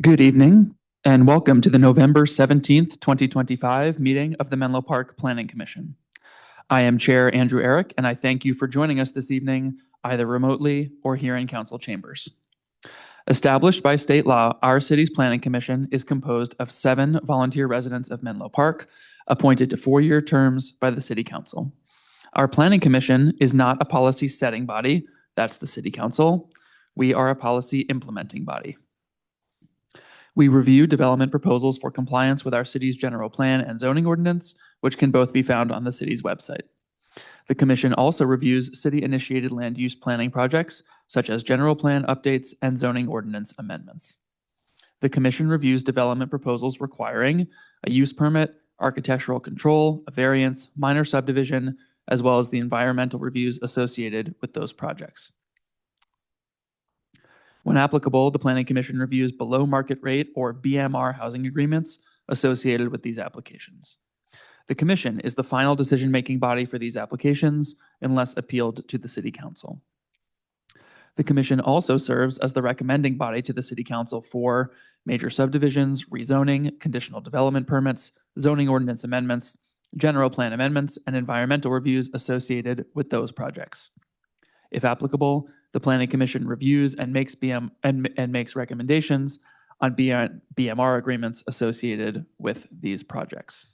Good evening, and welcome to the November 17th, 2025 meeting of the Menlo Park Planning Commission. I am Chair Andrew Eric, and I thank you for joining us this evening, either remotely or here in council chambers. Established by state law, our city's Planning Commission is composed of 7 volunteer residents of Menlo Park, appointed to 4-year terms by the City Council. Our Planning Commission is not a policy setting body, that's the City Council. We are a policy implementing body. We review development proposals for compliance with our city's general plan and zoning ordinance, which can both be found on the city's website. The Commission also reviews city-initiated land use planning projects, such as general plan updates and zoning ordinance amendments. The Commission reviews development proposals requiring a use permit, architectural control, a variance, minor subdivision, as well as the environmental reviews associated with those projects. When applicable, the Planning Commission reviews below market rate or BMR housing agreements associated with these applications. The Commission is the final decision-making body for these applications unless appealed to the City Council. The Commission also serves as the recommending body to the City Council for major subdivisions, rezoning, conditional development permits, zoning ordinance amendments, general plan amendments, and environmental reviews associated with those projects. If applicable, the Planning Commission reviews and makes recommendations on BMR agreements associated with these projects.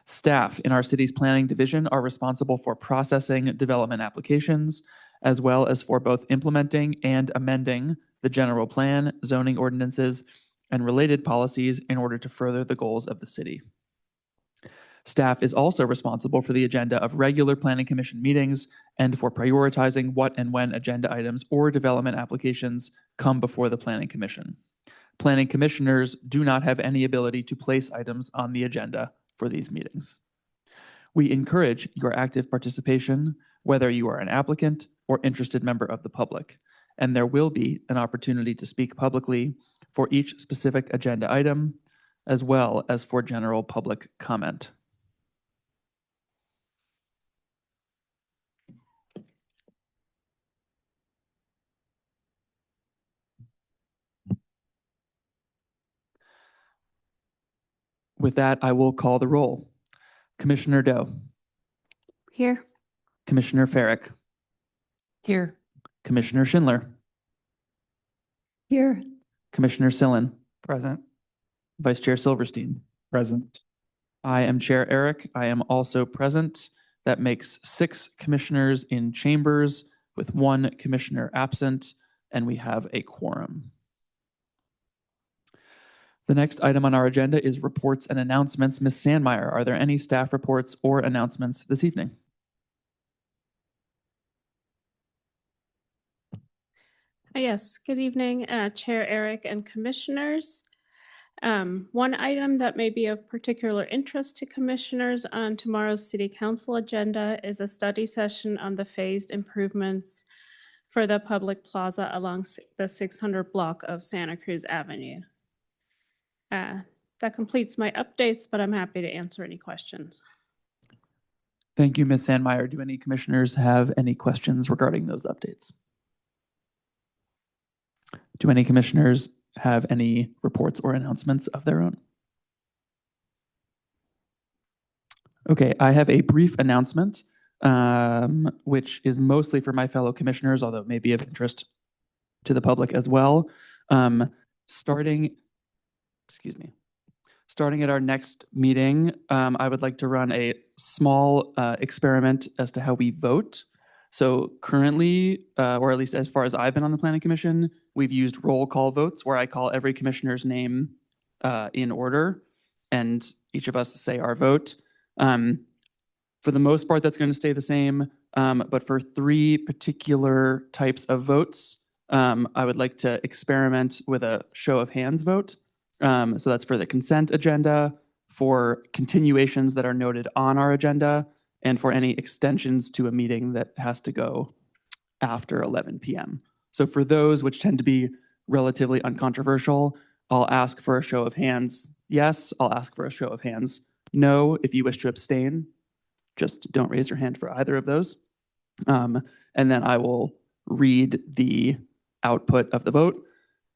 Staff in our city's planning division are responsible for processing development applications, as well as for both implementing and amending the general plan, zoning ordinances, and related policies in order to further the goals of the city. Staff is also responsible for the agenda of regular Planning Commission meetings and for prioritizing what and when agenda items or development applications come before the Planning Commission. Planning Commissioners do not have any ability to place items on the agenda for these meetings. We encourage your active participation, whether you are an applicant or interested member of the public, and there will be an opportunity to speak publicly for each specific agenda item, as well as for general public comment. With that, I will call the roll. Commissioner Doe. Here. Commissioner Farrick. Here. Commissioner Schindler. Here. Commissioner Sillen. Present. Vice Chair Silverstein. Present. I am Chair Eric. I am also present. That makes 6 commissioners in chambers with 1 commissioner absent, and we have a quorum. The next item on our agenda is reports and announcements. Ms. Sandmeyer, are there any staff reports or announcements this evening? Yes, good evening, Chair Eric and commissioners. One item that may be of particular interest to commissioners on tomorrow's City Council agenda is a study session on the phased improvements for the public plaza along the 600 block of Santa Cruz Avenue. That completes my updates, but I'm happy to answer any questions. Thank you, Ms. Sandmeyer. Do any commissioners have any questions regarding those updates? Do any commissioners have any reports or announcements of their own? Okay, I have a brief announcement, which is mostly for my fellow commissioners, although it may be of interest to the public as well. Starting at our next meeting, I would like to run a small experiment as to how we vote. So currently, or at least as far as I've been on the Planning Commission, we've used roll call votes where I call every commissioner's name in order, and each of us say our vote. For the most part, that's going to stay the same, but for 3 particular types of votes, I would like to experiment with a show of hands vote. So that's for the consent agenda, for continuations that are noted on our agenda, and for any extensions to a meeting that has to go after 11 p.m. So for those which tend to be relatively uncontroversial, I'll ask for a show of hands yes, I'll ask for a show of hands no. If you wish to abstain, just don't raise your hand for either of those. And then I will read the output of the vote.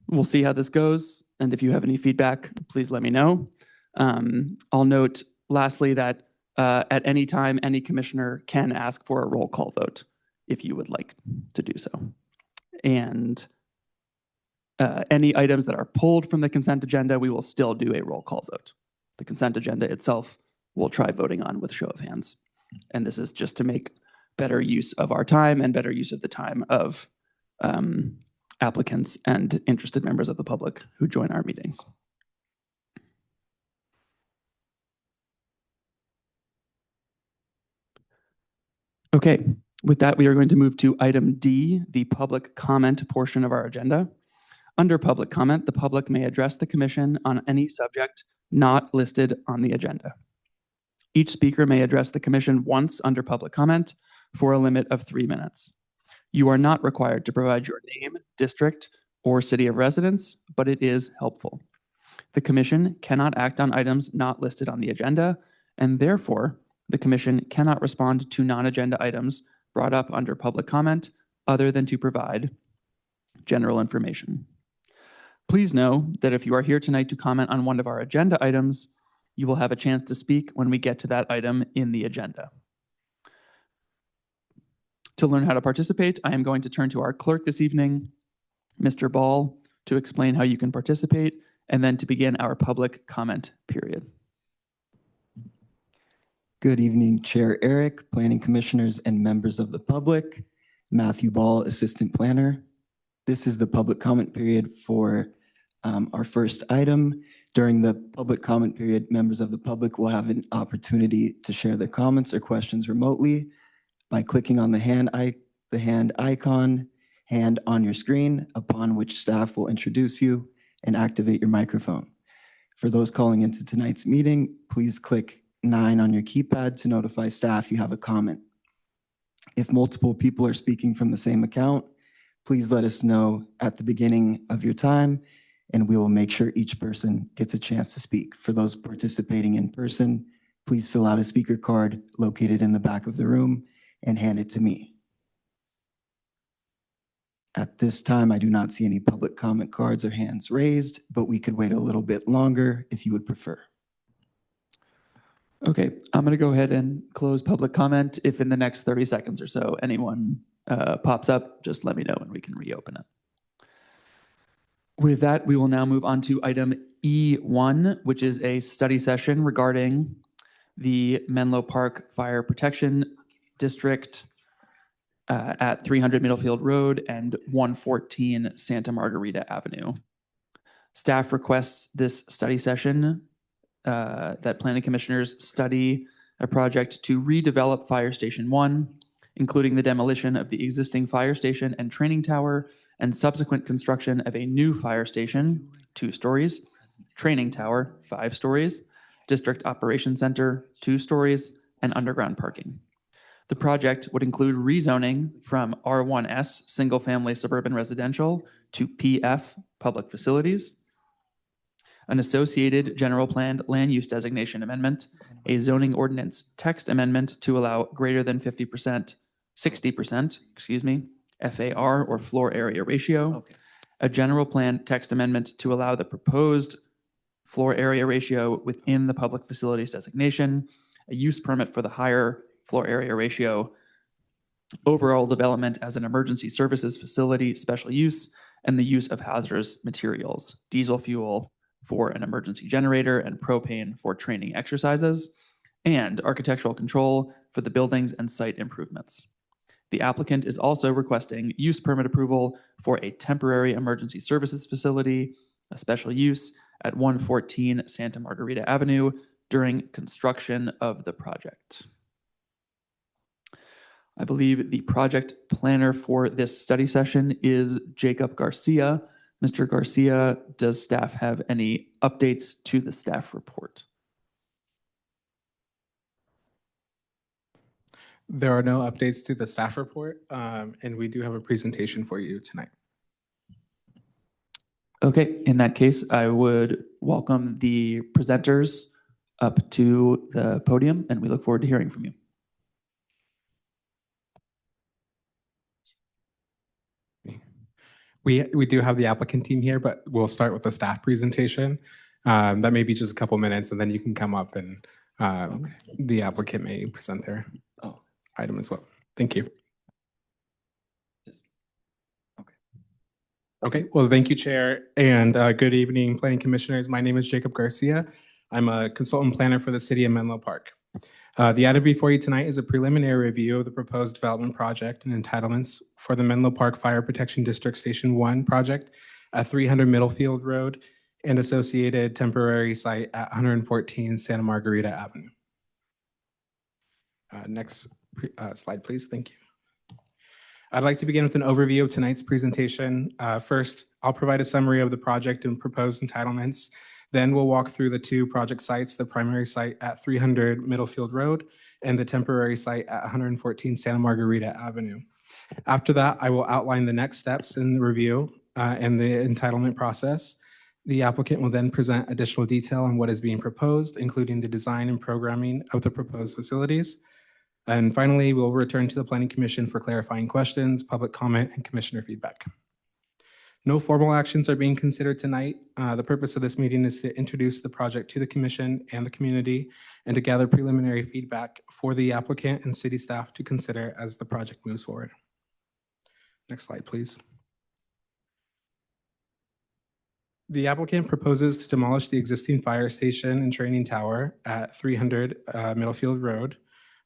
We'll see how this goes. And if you have any feedback, please let me know. I'll note lastly that at any time, any commissioner can ask for a roll call vote if you would like to do so. And any items that are pulled from the consent agenda, we will still do a roll call vote. The consent agenda itself, we'll try voting on with show of hands. And this is just to make better use of our time and better use of the time of applicants and interested members of the public who join our meetings. Okay, with that, we are going to move to item D, the public comment portion of our agenda. Under public comment, the public may address the commission on any subject not listed on the agenda. Each speaker may address the commission once under public comment for a limit of 3 minutes. You are not required to provide your name, district, or city of residence, but it is helpful. The commission cannot act on items not listed on the agenda, and therefore, the commission cannot respond to non-agenda items brought up under public comment other than to provide general information. Please know that if you are here tonight to comment on one of our agenda items, you will have a chance to speak when we get to that item in the agenda. To learn how to participate, I am going to turn to our clerk this evening, Mr. Ball, to explain how you can participate and then to begin our public comment period. Good evening, Chair Eric, Planning Commissioners, and members of the public. Matthew Ball, Assistant Planner. This is the public comment period for our first item. During the public comment period, members of the public will have an opportunity to share their comments or questions remotely by clicking on the hand icon on your screen, upon which staff will introduce you and activate your microphone. For those calling into tonight's meeting, please click 9 on your keypad to notify staff you have a comment. If multiple people are speaking from the same account, please let us know at the beginning of your time, and we will make sure each person gets a chance to speak. For those participating in person, please fill out a speaker card located in the back of the room and hand it to me. At this time, I do not see any public comment cards or hands raised, but we could wait a little bit longer if you would prefer. Okay, I'm going to go ahead and close public comment. If in the next 30 seconds or so anyone pops up, just let me know and we can reopen it. With that, we will now move on to item E1, which is a study session regarding the Menlo Park Fire Protection District at 300 Middlefield Road and 114 Santa Margarita Avenue. Staff requests this study session that planning commissioners study a project to redevelop Fire Station 1, including the demolition of the existing fire station and training tower and subsequent construction of a new fire station, 2 stories, training tower, 5 stories, district operations center, 2 stories, and underground parking. The project would include rezoning from R1S, single-family suburban residential, to PF, public facilities, an associated general planned land use designation amendment, a zoning ordinance text amendment to allow greater than 60%, FAR or floor area ratio, a general plan text amendment to allow the proposed floor area ratio within the public facilities designation, a use permit for the higher floor area ratio, overall development as an emergency services facility special use, and the use of hazardous materials, diesel fuel for an emergency generator and propane for training exercises, and architectural control for the buildings and site improvements. The applicant is also requesting use permit approval for a temporary emergency services facility, a special use at 114 Santa Margarita Avenue during construction of the project. I believe the project planner for this study session is Jacob Garcia. Mr. Garcia, does staff have any updates to the staff report? There are no updates to the staff report, and we do have a presentation for you tonight. Okay, in that case, I would welcome the presenters up to the podium, and we look forward to hearing from you. We do have the applicant team here, but we'll start with the staff presentation. That may be just a couple minutes, and then you can come up and the applicant may present their Oh, item as well. Thank you. okay. Okay, well, thank you, Chair, and good evening, Planning Commissioners. My name is Jacob Garcia. I'm a consultant planner for the City of Menlo Park. The item before you tonight is a preliminary review of the proposed development project and entitlements for the Menlo Park Fire Protection District Station 1 project at 300 Middlefield Road and associated temporary site at 114 Santa Margarita Avenue. Next slide, please. Thank you. I'd like to begin with an overview of tonight's presentation. First, I'll provide a summary of the project and proposed entitlements. Then we'll walk through the two project sites, the primary site at 300 Middlefield Road and the temporary site at 114 Santa Margarita Avenue. After that, I will outline the next steps in the review and the entitlement process. The applicant will then present additional detail on what is being proposed, including the design and programming of the proposed facilities. And finally, we'll return to the Planning Commission for clarifying questions, public comment, and commissioner feedback. No formal actions are being considered tonight. The purpose of this meeting is to introduce the project to the Commission and the community and to gather preliminary feedback for the applicant and city staff to consider as the project moves forward. Next slide, please. The applicant proposes to demolish the existing fire station and training tower at 300 Middlefield Road.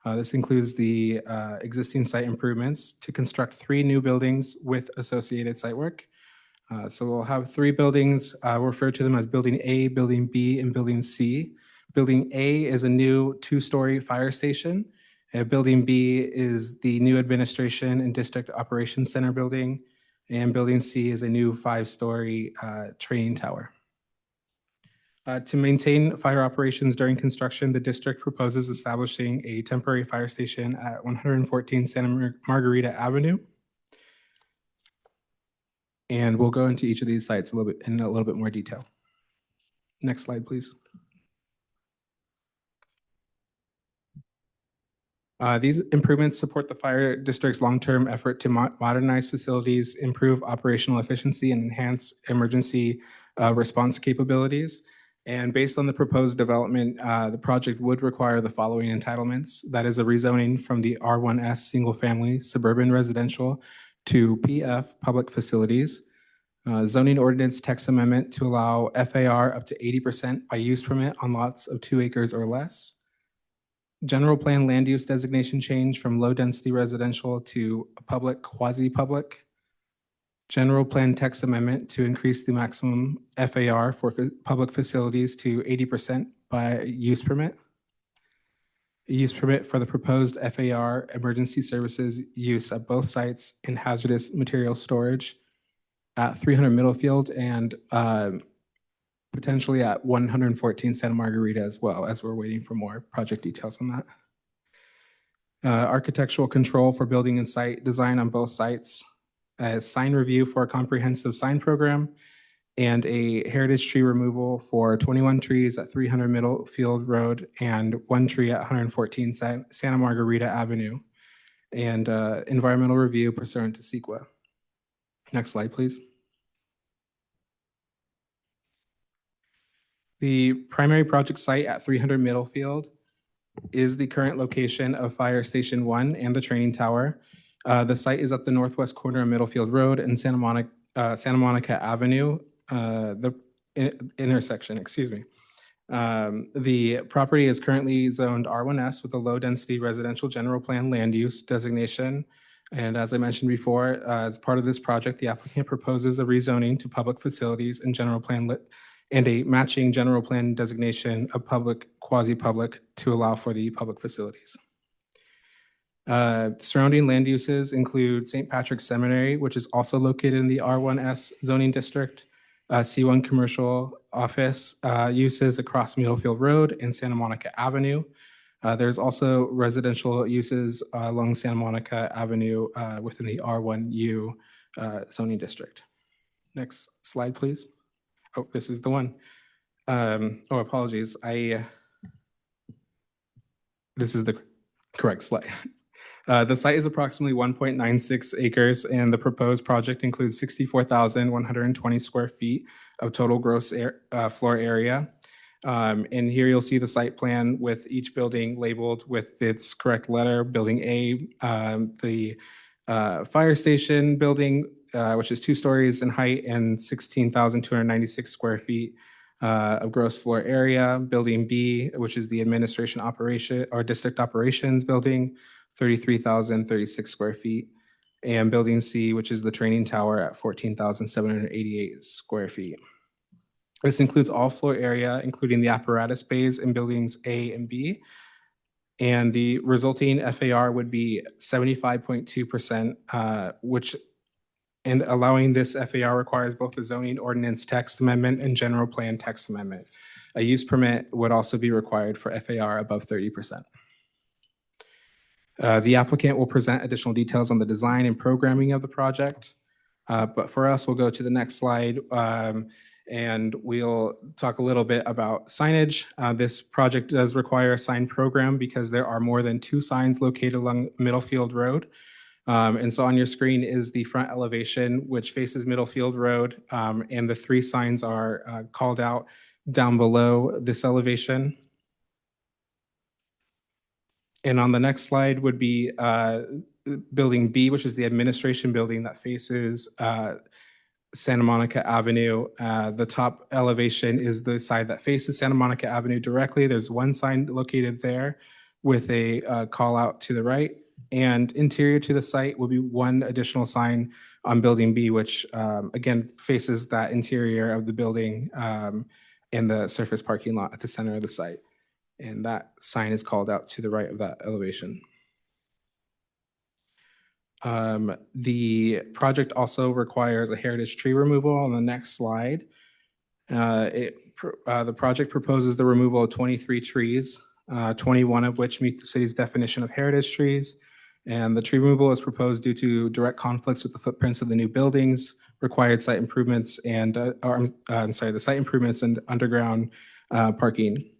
This includes the existing site improvements to construct 3 new buildings with associated site work. So we'll have 3 buildings. We'll refer to them as Building A, Building B, and Building C. Building A is a new 2-story fire station. Building B is the new Administration and District Operations Center building. And Building C is a new 5-story training tower. To maintain fire operations during construction, the district proposes establishing a temporary fire station at 114 Santa Margarita Avenue. And we'll go into each of these sites in a little bit more detail. Next slide, please. These improvements support the fire district's long-term effort to modernize facilities, improve operational efficiency, and enhance emergency response capabilities. And based on the proposed development, the project would require the following entitlements. That is a rezoning from the R1S single-family suburban residential to PF public facilities, zoning ordinance text amendment to allow FAR up to 80% by use permit on lots of 2 acres or less, general plan land use designation change from low-density residential to public, quasi-public, general plan text amendment to increase the maximum FAR for public facilities to 80% by use permit, a use permit for the proposed FAR emergency services use at both sites in hazardous material storage at 300 Middlefield and potentially at 114 Santa Margarita as well, as we're waiting for more project details on that. Architectural control for building and site design on both sites, a sign review for a comprehensive sign program, and a heritage tree removal for 21 trees at 300 Middlefield Road and 1 tree at 114 Santa Margarita Avenue, and environmental review pursuant to CEQA. Next slide, please. The primary project site at 300 Middlefield is the current location of Fire Station 1 and the training tower. The site is at the northwest corner of Middlefield Road and Santa Monica Avenue, the intersection, excuse me. The property is currently zoned R1S with a low-density residential general plan land use designation. And as I mentioned before, as part of this project, the applicant proposes a rezoning to public facilities and general plan and a matching general plan designation of public, quasi-public to allow for the public facilities. Surrounding land uses include St. Patrick's Seminary, which is also located in the R1S zoning district, C1 commercial office uses across Middlefield Road and Santa Monica Avenue. There's also residential uses along Santa Monica Avenue within the R1U zoning district. Next slide, please. Oh, this is the one. Oh, apologies. This is the correct slide. The site is approximately 1.96 acres, and the proposed project includes 64,120 square feet of total gross floor area. And here you'll see the site plan with each building labeled with its correct letter. Building A, the fire station building, which is 2 stories in height and 16,296 square feet of gross floor area. Building B, which is the administration operation or district operations building, 33,036 square feet. And building C, which is the training tower at 14,788 square feet. This includes all floor area, including the apparatus bays in buildings A and B. And the resulting FAR would be 75.2%, and allowing this FAR requires both the zoning ordinance text amendment and general plan text amendment. A use permit would also be required for FAR above 30%. The applicant will present additional details on the design and programming of the project. But for us, we'll go to the next slide. And we'll talk a little bit about signage. This project does require a sign program because there are more than 2 signs located along Middlefield Road. And so on your screen is the front elevation, which faces Middlefield Road. And the 3 signs are called out down below this elevation. And on the next slide would be building B, which is the administration building that faces Santa Monica Avenue. The top elevation is the side that faces Santa Monica Avenue directly. There's 1 sign located there with a call out to the right. And interior to the site will be 1 additional sign on building B, which again faces that interior of the building in the surface parking lot at the center of the site. And that sign is called out to the right of that elevation. The project also requires a heritage tree removal on the next slide. The project proposes the removal of 23 trees, 21 of which meet the city's definition of heritage trees. And the tree removal is proposed due to direct conflicts with the footprints of the new buildings, required site improvements, and the site improvements and underground parking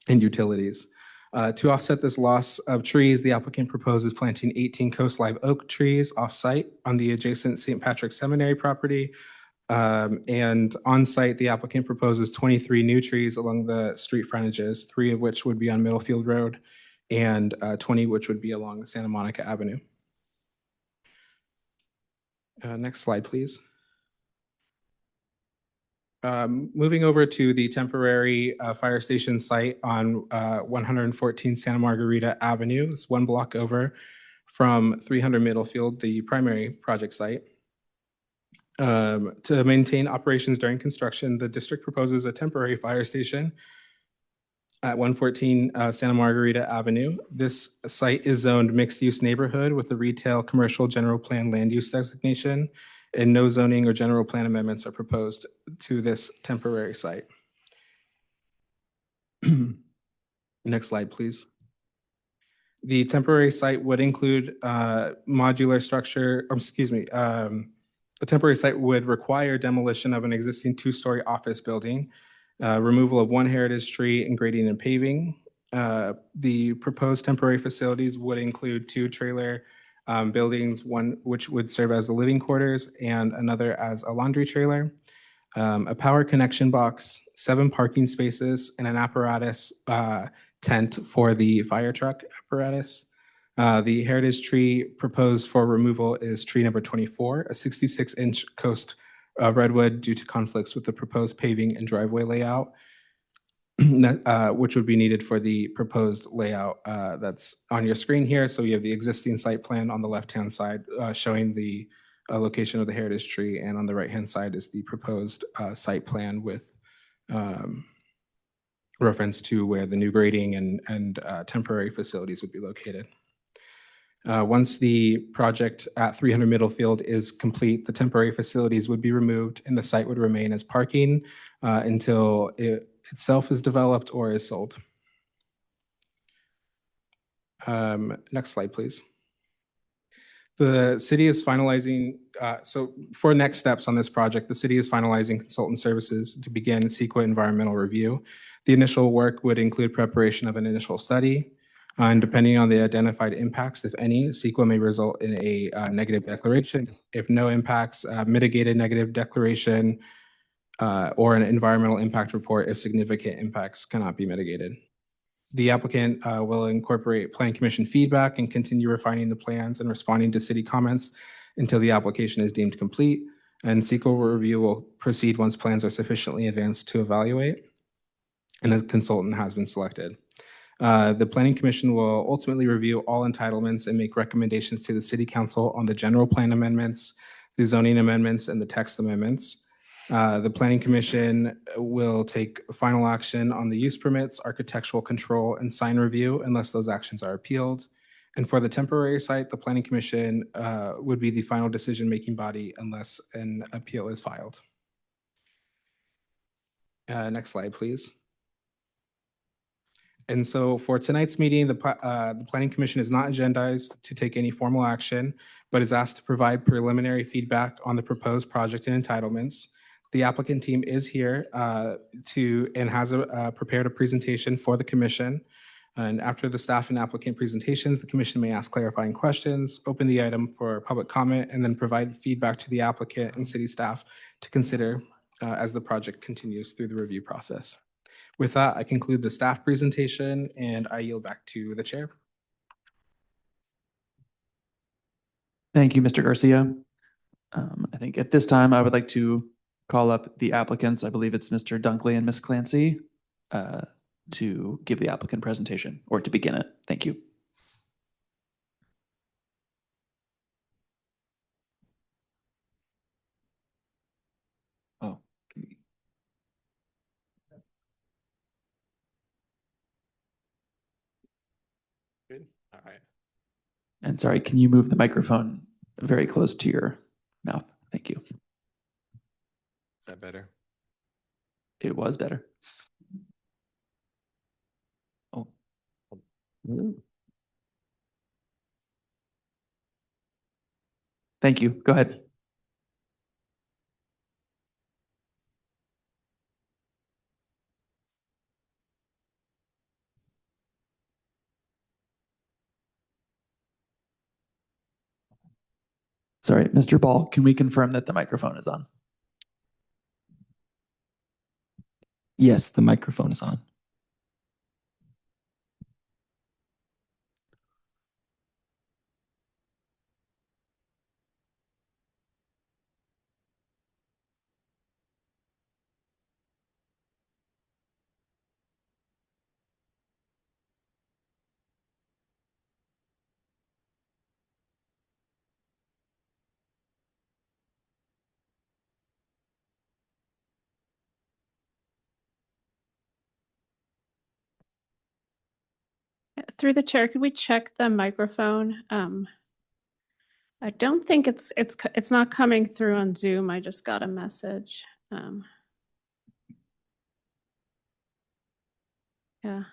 and utilities. To offset this loss of trees, the applicant proposes planting 18 Coast Live oak trees off-site on the adjacent St. Patrick's Seminary property. And on-site, the applicant proposes 23 new trees along the street frontages, 3 of which would be on Middlefield Road and 20 which would be along Santa Monica Avenue. Next slide, please. Moving over to the temporary fire station site on 114 Santa Margarita Avenue. It's 1 block over from 300 Middlefield, the primary project site. To maintain operations during construction, the district proposes a temporary fire station at 114 Santa Margarita Avenue. This site is zoned mixed-use neighborhood with a retail, commercial, general plan land use designation, and no zoning or general plan amendments are proposed to this temporary site. Next slide, please. The temporary site would include modular structure, the temporary site would require demolition of an existing 2-story office building, removal of 1 heritage tree, and grading and paving. The proposed temporary facilities would include 2 trailer buildings, 1 which would serve as the living quarters and another as a laundry trailer, a power connection box, 7 parking spaces, and an apparatus tent for the fire truck apparatus. The heritage tree proposed for removal is tree number 24, a 66-inch coast redwood due to conflicts with the proposed paving and driveway layout, which would be needed for the proposed layout that's on your screen here. So you have the existing site plan on the left-hand side showing the location of the heritage tree, and on the right-hand side is the proposed site plan with reference to where the new grading and temporary facilities would be located. Once the project at 300 Middlefield is complete, the temporary facilities would be removed and the site would remain as parking until it itself is developed or is sold. Next slide, please. The city is finalizing, so for next steps on this project, the city is finalizing consultant services to begin CEQA environmental review. The initial work would include preparation of an initial study, And depending on the identified impacts, if any, CEQA may result in a negative declaration. If no impacts, mitigated negative declaration, or an environmental impact report if significant impacts cannot be mitigated. The applicant will incorporate Plan Commission feedback and continue refining the plans and responding to city comments until the application is deemed complete. And CEQA review will proceed once plans are sufficiently advanced to evaluate and a consultant has been selected. The Planning Commission will ultimately review all entitlements and make recommendations to the City Council on the general plan amendments, the zoning amendments, and the text amendments. The Planning Commission will take final action on the use permits, architectural control, and sign review unless those actions are appealed. And for the temporary site, the Planning Commission would be the final decision-making body unless an appeal is filed. Next slide, please. And so for tonight's meeting, the Planning Commission is not agendized to take any formal action, but is asked to provide preliminary feedback on the proposed project and entitlements. The applicant team is here and has prepared a presentation for the commission. And after the staff and applicant presentations, the commission may ask clarifying questions, open the item for public comment, and then provide feedback to the applicant and city staff to consider as the project continues through the review process. With that, I conclude the staff presentation and I yield back to the chair. Thank you, Mr. Garcia. I think at this time, I would like to call up the applicants. I believe it's Mr. Dunkley and Ms. Clancy to give the applicant presentation or to begin it. Thank you. Oh. Good. All right. And sorry, can you move the microphone very close to your mouth? Thank you. Is that better? It was better. Oh. Thank you. Go ahead. Sorry, Mr. Ball, can we confirm that the microphone is on? Yes, the microphone is on. Through the chair, could we check the microphone? I don't think it's not coming through on Zoom. I just got a message. Yeah.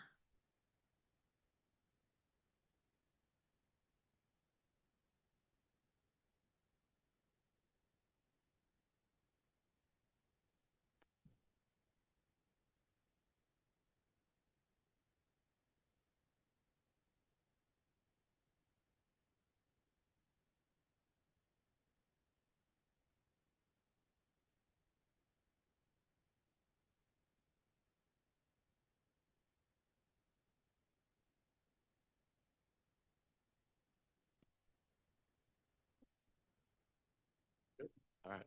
All right.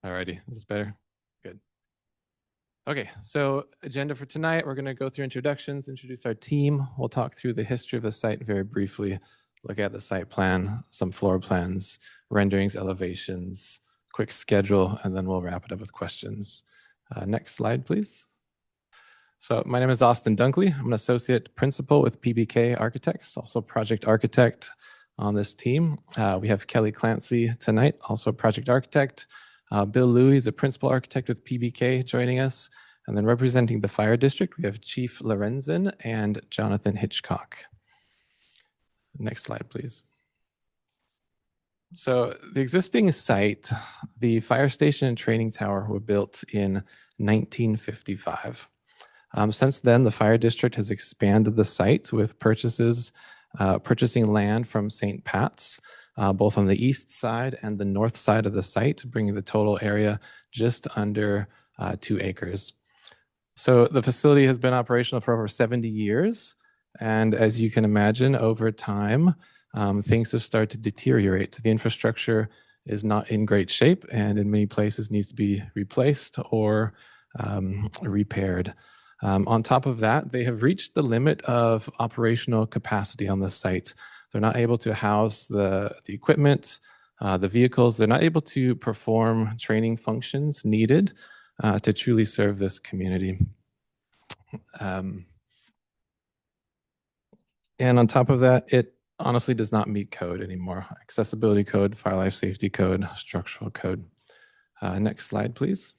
All righty. Is this better? Good. Okay, so agenda for tonight, we're going to go through introductions, introduce our team. We'll talk through the history of the site very briefly, look at the site plan, some floor plans, renderings, elevations, quick schedule, and then we'll wrap it up with questions. Next slide, please. So my name is Austin Dunkley. I'm an associate principal with PBK Architects, also project architect on this team. We have Kelly Clancy tonight, also a project architect. Bill Louie is a principal architect with PBK joining us. And then representing the fire district, we have Chief Lorenzen and Jonathan Hitchcock. Next slide, please. So the existing site, the fire station and training tower were built in 1955. Since then, the fire district has expanded the site with purchasing land from St. Pat's, both on the east side and the north side of the site, bringing the total area just under 2 acres. So the facility has been operational for over 70 years. And as you can imagine, over time, things have started to deteriorate. The infrastructure is not in great shape and in many places needs to be replaced or repaired. On top of that, they have reached the limit of operational capacity on the site. They're not able to house the equipment, the vehicles. They're not able to perform training functions needed to truly serve this community. And on top of that, it honestly does not meet code anymore. Accessibility code, fire life safety code, structural code. Next slide, please.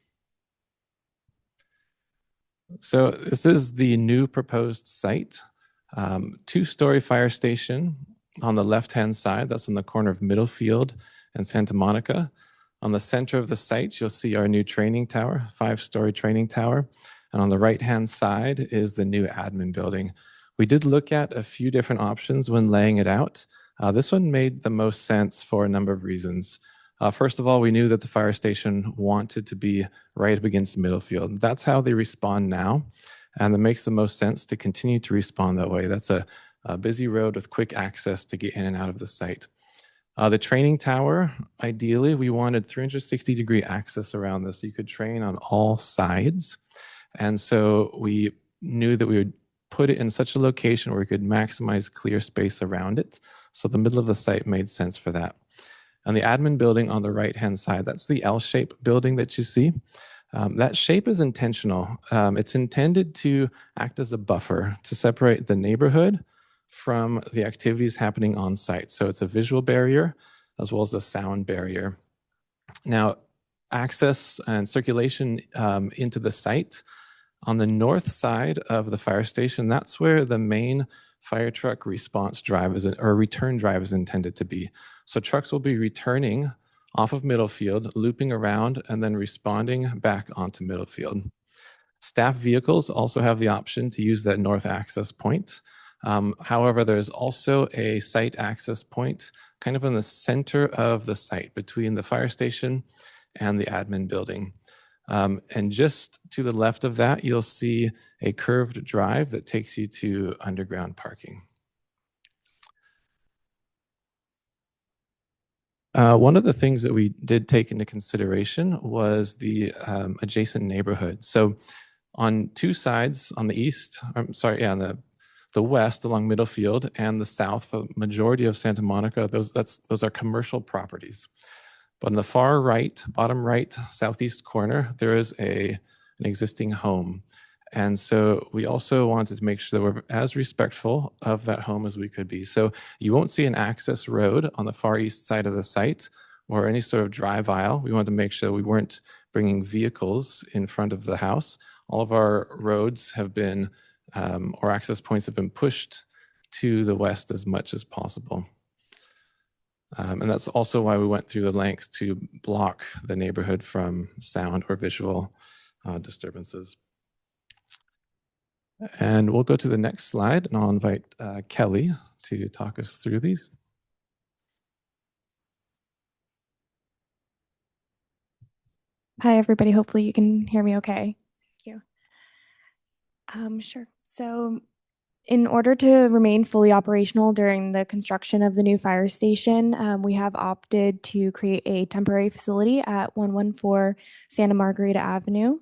So this is the new proposed site. 2-story fire station on the left-hand side. That's on the corner of Middlefield and Santa Monica. On the center of the site, you'll see our new training tower, 5-story training tower. And on the right-hand side is the new admin building. We did look at a few different options when laying it out. This one made the most sense for a number of reasons. First of all, we knew that the fire station wanted to be right up against Middlefield. That's how they respond now, and it makes the most sense to continue to respond that way. That's a busy road with quick access to get in and out of the site. The training tower, ideally, we wanted 360-degree access around this so you could train on all sides. And so we knew that we would put it in such a location where we could maximize clear space around it. So the middle of the site made sense for that. And the admin building on the right-hand side, that's the L-shaped building that you see. That shape is intentional. It's intended to act as a buffer to separate the neighborhood from the activities happening on site. So it's a visual barrier as well as a sound barrier. Now, access and circulation into the site, on the north side of the fire station, that's where the main fire truck response drive or return drive is intended to be. So trucks will be returning off of Middlefield, looping around, and then responding back onto Middlefield. Staff vehicles also have the option to use that north access point. However, there's also a site access point kind of in the center of the site between the fire station and the admin building. And just to the left of that, you'll see a curved drive that takes you to underground parking. One of the things that we did take into consideration was the adjacent neighborhood. So on 2 sides, on the east, on the west along Middlefield and the south, the majority of Santa Monica, those are commercial properties. But on the far right, bottom right, southeast corner, there is an existing home. And so we also wanted to make sure that we're as respectful of that home as we could be. So you won't see an access road on the far east side of the site or any sort of drive aisle. We wanted to make sure we weren't bringing vehicles in front of the house. All of our roads have been, or access points have been pushed to the west as much as possible. And that's also why we went through the length to block the neighborhood from sound or visual disturbances. And we'll go to the next slide, and I'll invite Kelly to talk us through these. Hi, everybody. Hopefully you can hear me okay. Thank you. Sure. So in order to remain fully operational during the construction of the new fire station, we have opted to create a temporary facility at 114 Santa Margarita Avenue.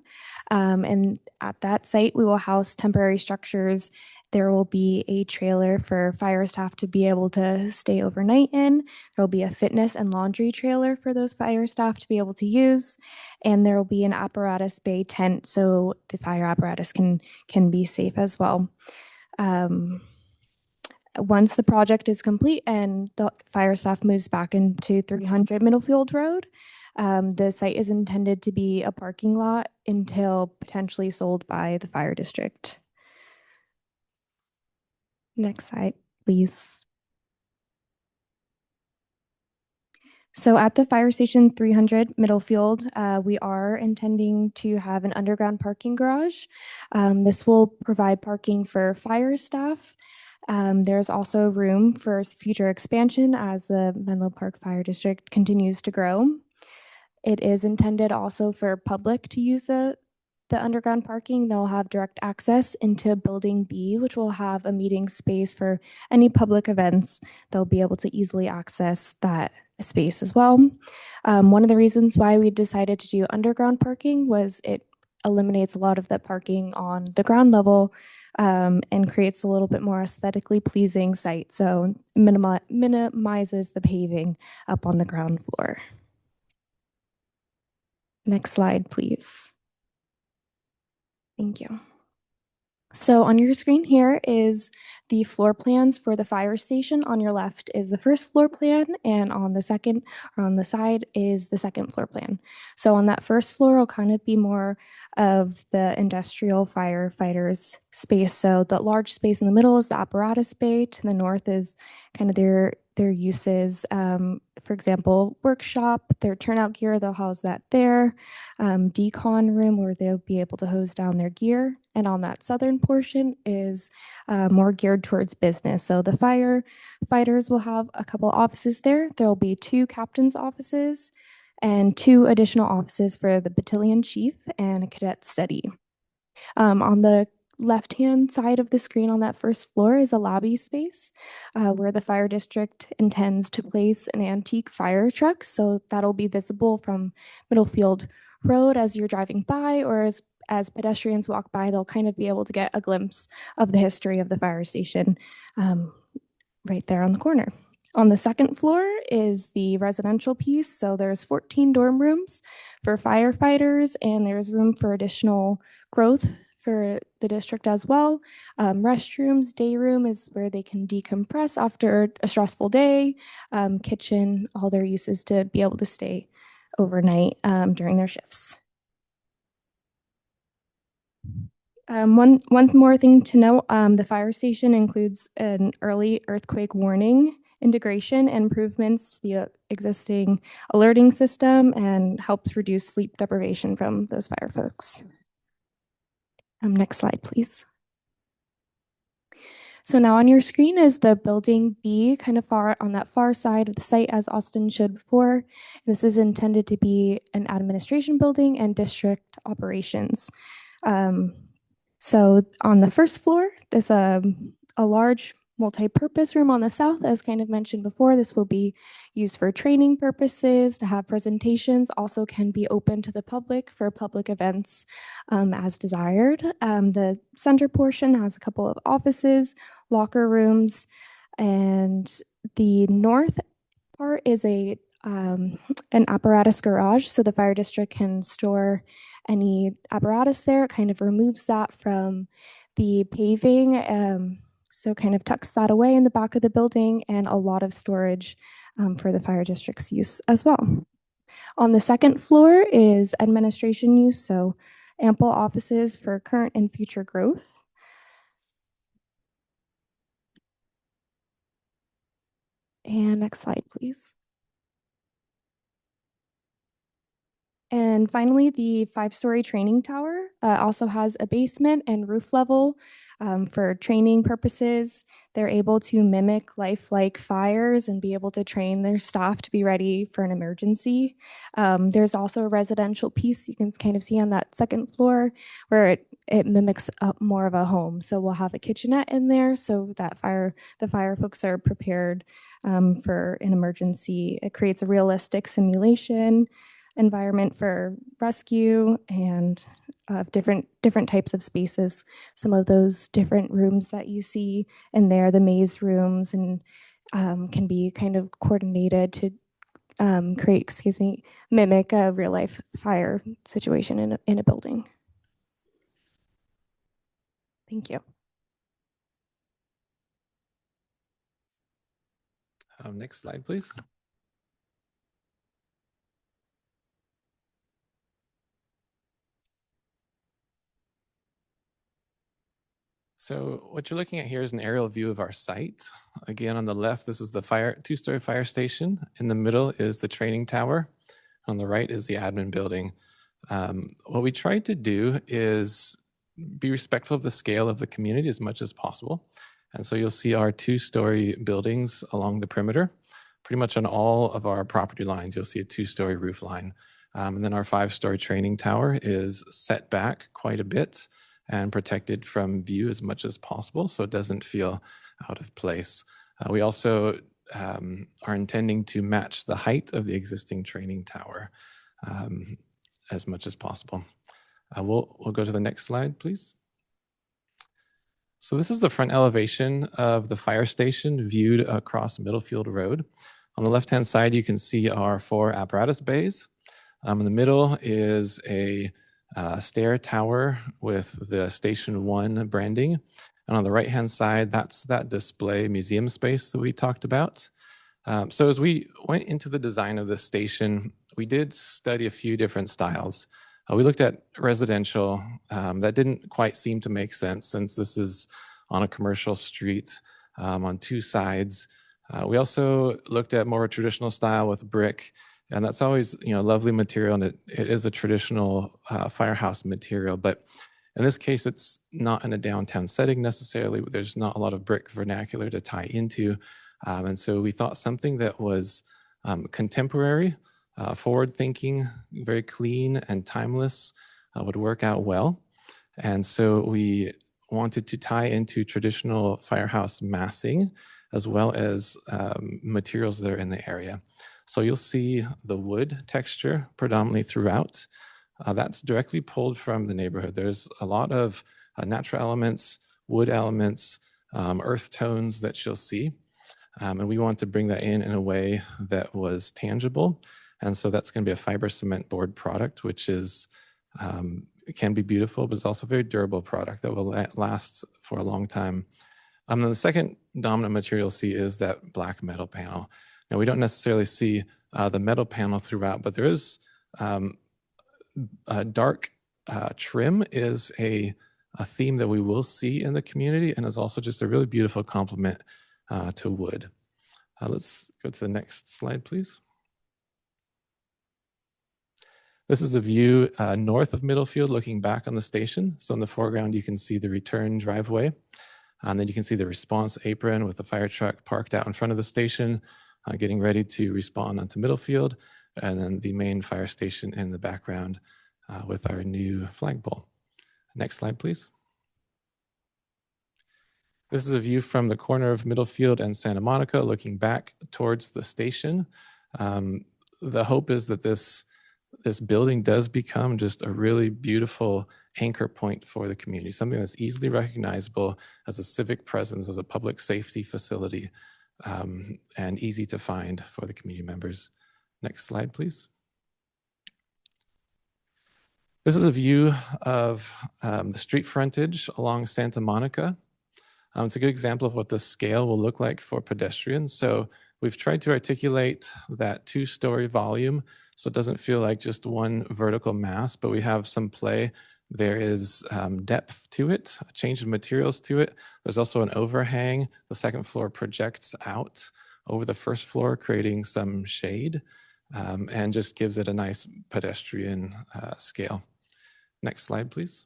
And at that site, we will house temporary structures. There will be a trailer for fire staff to be able to stay overnight in. There will be a fitness and laundry trailer for those fire staff to be able to use. And there will be an apparatus bay tent so the fire apparatus can be safe as well. Once the project is complete and the fire staff moves back into 300 Middlefield Road, the site is intended to be a parking lot until potentially sold by the fire district. Next slide, please. So at the Fire Station 300 Middlefield, we are intending to have an underground parking garage. This will provide parking for fire staff. There's also room for future expansion as the Menlo Park Fire District continues to grow. It is intended also for public to use the underground parking. They'll have direct access into Building B, which will have a meeting space for any public events. They'll be able to easily access that space as well. One of the reasons why we decided to do underground parking was it eliminates a lot of the parking on the ground level and creates a little bit more aesthetically pleasing site. So minimizes the paving up on the ground floor. Next slide, please. Thank you. So on your screen here is the floor plans for the fire station. On your left is the first floor plan, and on the second, or on the side, is the second floor plan. So on that first floor will kind of be more of the industrial firefighters space. So the large space in the middle is the apparatus bay. To the north is kind of their uses. For example, workshop, their turnout gear, they'll house that there. Decon room where they'll be able to hose down their gear. And on that southern portion is more geared towards business. So the firefighters will have a couple offices there. There'll be 2 captain's offices and 2 additional offices for the battalion chief and a cadet study. On the left-hand side of the screen on that first floor is a lobby space where the fire district intends to place an antique fire truck. So that'll be visible from Middlefield Road as you're driving by, or as pedestrians walk by, they'll kind of be able to get a glimpse of the history of the fire station right there on the corner. On the second floor is the residential piece. So there's 14 dorm rooms for firefighters, and there's room for additional growth for the district as well. Restrooms, day room is where they can decompress after a stressful day. Kitchen, all their uses to be able to stay overnight during their shifts. One more thing to note, the fire station includes an early earthquake warning integration and improvements to the existing alerting system and helps reduce sleep deprivation from those fire folks. Next slide, please. So now on your screen is the Building B, kind of far on that far side of the site, as Austin showed before. This is intended to be an administration building and district operations. So on the first floor, there's a large multi-purpose room on the south. As kind of mentioned before, this will be used for training purposes, to have presentations, also can be open to the public for public events as desired. The center portion has a couple of offices, locker rooms, and the north part is an apparatus garage, so the fire district can store any apparatus there. It kind of removes that from the paving, so kind of tucks that away in the back of the building, and a lot of storage for the fire district's use as well. On the second floor is administration use, so ample offices for current and future growth. And next slide, please. And finally, the 5-story training tower also has a basement and roof level for training purposes. They're able to mimic lifelike fires and be able to train their staff to be ready for an emergency. There's also a residential piece you can kind of see on that second floor where it mimics more of a home. So we'll have a kitchenette in there so that the fire folks are prepared for an emergency. It creates a realistic simulation environment for rescue and different types of spaces. Some of those different rooms that you see in there, the maze rooms, and can be kind of coordinated to mimic a real life fire situation in a building. Thank you. Next slide, please. So what you're looking at here is an aerial view of our site. Again, on the left, this is the two-story fire station. In the middle is the training tower. On the right is the admin building. What we tried to do is be respectful of the scale of the community as much as possible. And so you'll see our two-story buildings along the perimeter. Pretty much on all of our property lines, you'll see a two-story roof line. And then our five-story training tower is set back quite a bit and protected from view as much as possible, so it doesn't feel out of place. We also are intending to match the height of the existing training tower as much as possible. We'll go to the next slide, please. So this is the front elevation of the fire station viewed across Middlefield Road. On the left-hand side, you can see our 4 apparatus bays. In the middle is a stair tower with the Station 1 branding. And on the right-hand side, that's that display museum space that we talked about. So as we went into the design of this station, we did study a few different styles. We looked at residential. That didn't quite seem to make sense since this is on a commercial street on 2 sides. We also looked at more traditional style with brick, and that's always, lovely material, and it is a traditional firehouse material. But in this case, it's not in a downtown setting necessarily. There's not a lot of brick vernacular to tie into. And so we thought something that was contemporary, forward-thinking, very clean and timeless would work out well. And so we wanted to tie into traditional firehouse massing as well as materials that are in the area. So you'll see the wood texture predominantly throughout. That's directly pulled from the neighborhood. There's a lot of natural elements, wood elements, earth tones that you'll see. And we want to bring that in a way that was tangible. And so that's going to be a fiber cement board product, which is it can be beautiful, but it's also a very durable product that will last for a long time. And the second dominant material you'll see is that black metal panel. Now, we don't necessarily see the metal panel throughout, but there is a dark trim is a theme that we will see in the community, and is also just a really beautiful complement to wood. Let's go to the next slide, please. This is a view north of Middlefield looking back on the station. So in the foreground, you can see the return driveway. And then you can see the response apron with the fire truck parked out in front of the station, getting ready to respond onto Middlefield. And then the main fire station in the background with our new flagpole. Next slide, please. This is a view from the corner of Middlefield and Santa Monica looking back towards the station. The hope is that this building does become just a really beautiful anchor point for the community, something that's easily recognizable as a civic presence, as a public safety facility, and easy to find for the community members. Next slide, please. This is a view of the street frontage along Santa Monica. It's a good example of what the scale will look like for pedestrians. So we've tried to articulate that 2-story volume so it doesn't feel like just one vertical mass, but we have some play. There is depth to it, a change of materials to it. There's also an overhang. The second floor projects out over the first floor, creating some shade, and just gives it a nice pedestrian scale. Next slide, please.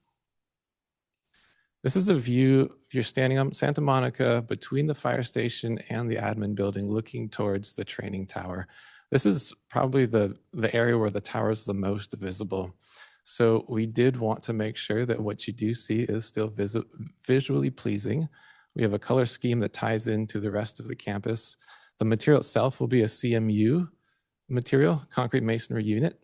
This is a view, if you're standing on Santa Monica between the fire station and the admin building looking towards the training tower. This is probably the area where the tower is the most visible. So we did want to make sure that what you do see is still visually pleasing. We have a color scheme that ties into the rest of the campus. The material itself will be a CMU material, concrete masonry unit.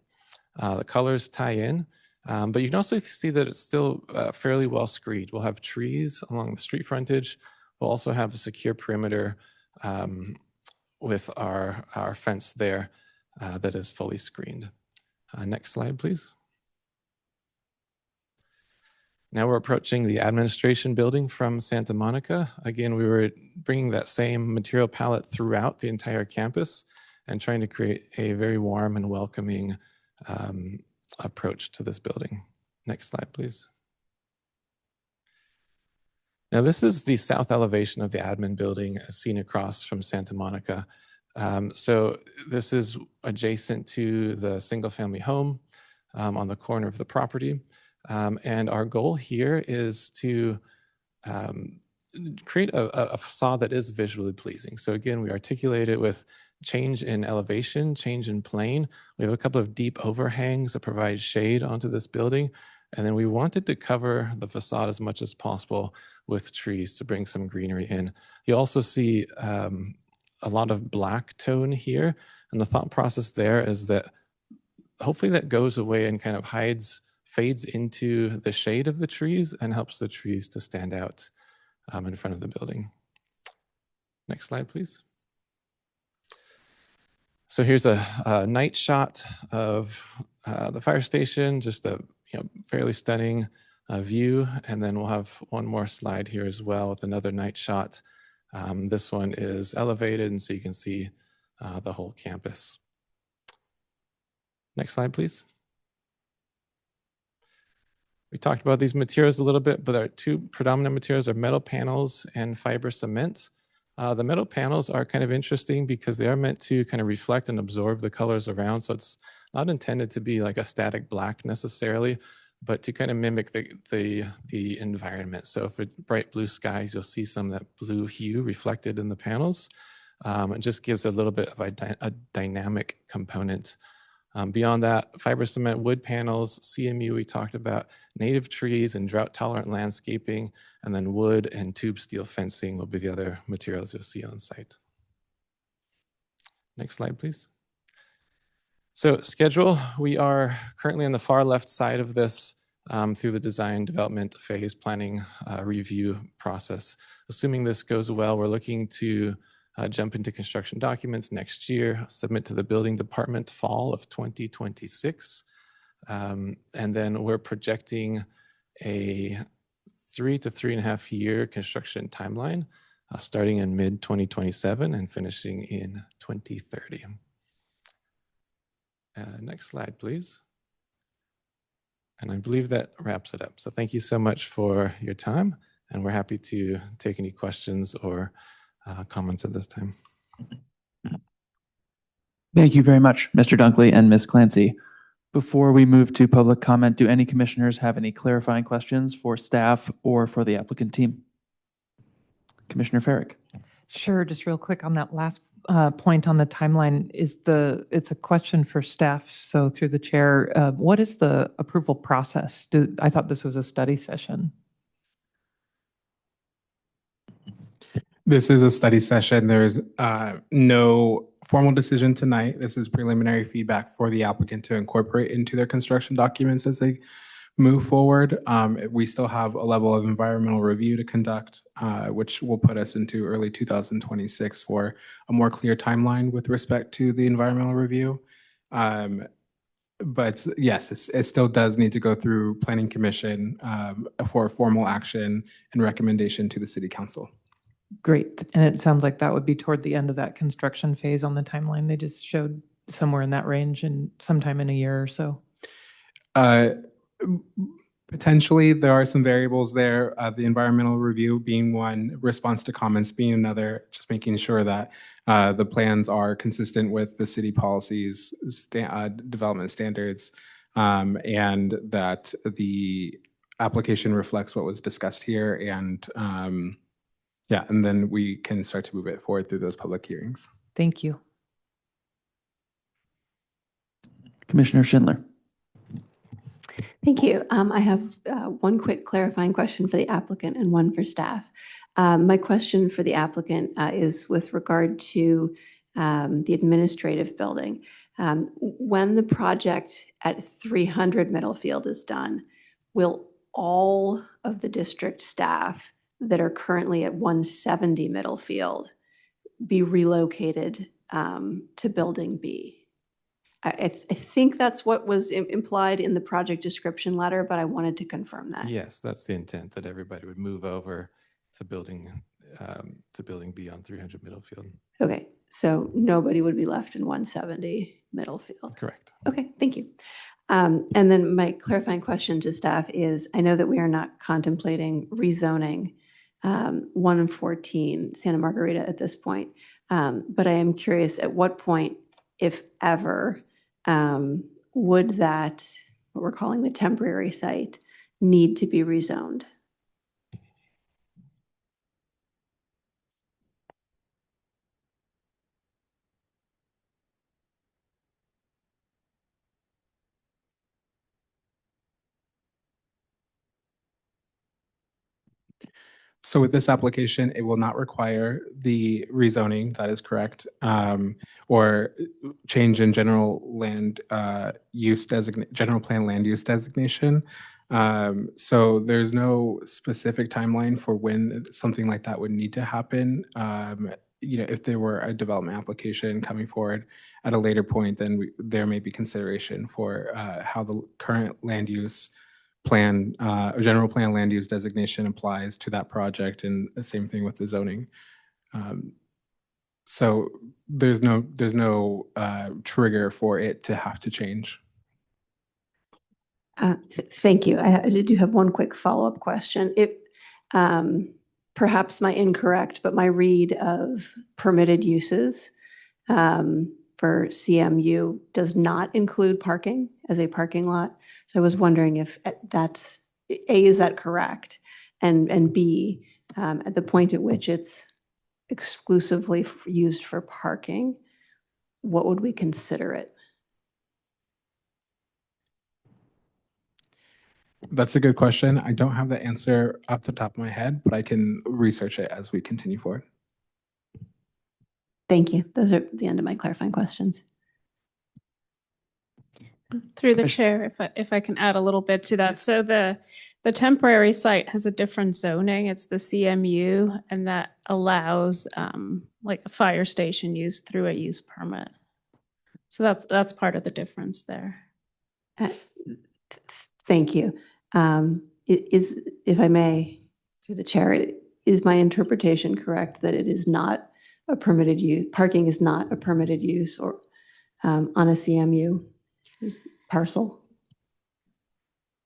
The colors tie in. But you can also see that it's still fairly well screened. We'll have trees along the street frontage. We'll also have a secure perimeter with our fence there that is fully screened. Next slide, please. Now we're approaching the administration building from Santa Monica. Again, we were bringing that same material palette throughout the entire campus and trying to create a very warm and welcoming approach to this building. Next slide, please. Now, this is the south elevation of the admin building as seen across from Santa Monica. So this is adjacent to the single-family home on the corner of the property. And our goal here is to create a facade that is visually pleasing. So again, we articulate it with change in elevation, change in plane. We have a couple of deep overhangs that provide shade onto this building. And then we wanted to cover the facade as much as possible with trees to bring some greenery in. You also see a lot of black tone here. And the thought process there is that hopefully that goes away and kind of fades into the shade of the trees and helps the trees to stand out in front of the building. Next slide, please. So here's a night shot of the fire station, just a fairly stunning view. And then we'll have one more slide here as well with another night shot. This one is elevated, and so you can see the whole campus. Next slide, please. We talked about these materials a little bit, but our two predominant materials are metal panels and fiber cement. The metal panels are kind of interesting because they are meant to kind of reflect and absorb the colors around. So it's not intended to be like a static black necessarily, but to kind of mimic the environment. So for bright blue skies, you'll see some of that blue hue reflected in the panels. It just gives a little bit of a dynamic component. Beyond that, fiber cement wood panels, CMU, we talked about native trees and drought tolerant landscaping, and then wood and tube steel fencing will be the other materials you'll see on site. Next slide, please. So schedule, we are currently on the far left side of this through the design development phase planning review process. Assuming this goes well, we're looking to jump into construction documents next year, submit to the building department fall of 2026. And then we're projecting a 3 to 3.5 year construction timeline, starting in mid 2027 and finishing in 2030. Next slide, please. And I believe that wraps it up. So thank you so much for your time, and we're happy to take any questions or comments at this time. Thank you very much, Mr. Dunkley and Ms. Clancy. Before we move to public comment, do any commissioners have any clarifying questions for staff or for the applicant team? Commissioner Farrick. Sure, just real quick on that last point on the timeline, it's a question for staff, so through the chair, what is the approval process? I thought this was a study session. This is a study session. There's no formal decision tonight. This is preliminary feedback for the applicant to incorporate into their construction documents as they move forward. We still have a level of environmental review to conduct, which will put us into early 2026 for a more clear timeline with respect to the environmental review. But yes, it still does need to go through Planning Commission for formal action and recommendation to the City Council. Great, and it sounds like that would be toward the end of that construction phase on the timeline. They just showed somewhere in that range and sometime in a year or so. Potentially, there are some variables there, the environmental review being one, response to comments being another, just making sure that the plans are consistent with the city policies, development standards, and that the application reflects what was discussed here. And yeah, and then we can start to move it forward through those public hearings. Thank you. Commissioner Schindler. Thank you. I have one quick clarifying question for the applicant and one for staff. My question for the applicant is with regard to the administrative building. When the project at 300 Middlefield is done, will all of the district staff that are currently at 170 Middlefield be relocated to Building B? I think that's what was implied in the project description letter, but I wanted to confirm that. Yes, that's the intent, that everybody would move over to building B on 300 Middlefield. Okay, so nobody would be left in 170 Middlefield. Correct. Okay, thank you. And then my clarifying question to staff is, I know that we are not contemplating rezoning 1 and 14, Santa Margarita at this point. But I am curious, at what point, if ever, would that, what we're calling the temporary site, need to be rezoned? So with this application, it will not require the rezoning, that is correct, or change in general land general plan land use designation. So there's no specific timeline for when something like that would need to happen. If there were a development application coming forward at a later point, then there may be consideration for how the current land use plan, general plan land use designation applies to that project, and the same thing with the zoning. So there's no trigger for it to have to change. Thank you. I do have one quick follow-up question. Perhaps my incorrect, but my read of permitted uses for CMU does not include parking as a parking lot. So I was wondering if that's, A, is that correct? And B, at the point at which it's exclusively used for parking, what would we consider it? That's a good question. I don't have the answer off the top of my head, but I can research it as we continue forward. Thank you. Those are the end of my clarifying questions. Through the chair, if I can add a little bit to that. So the temporary site has a different zoning. It's the CMU, and that allows like a fire station use through a use permit. So that's part of the difference there. Thank you. If I may, through the chair, is my interpretation correct that it is not a permitted use, parking is not a permitted use or on a CMU parcel?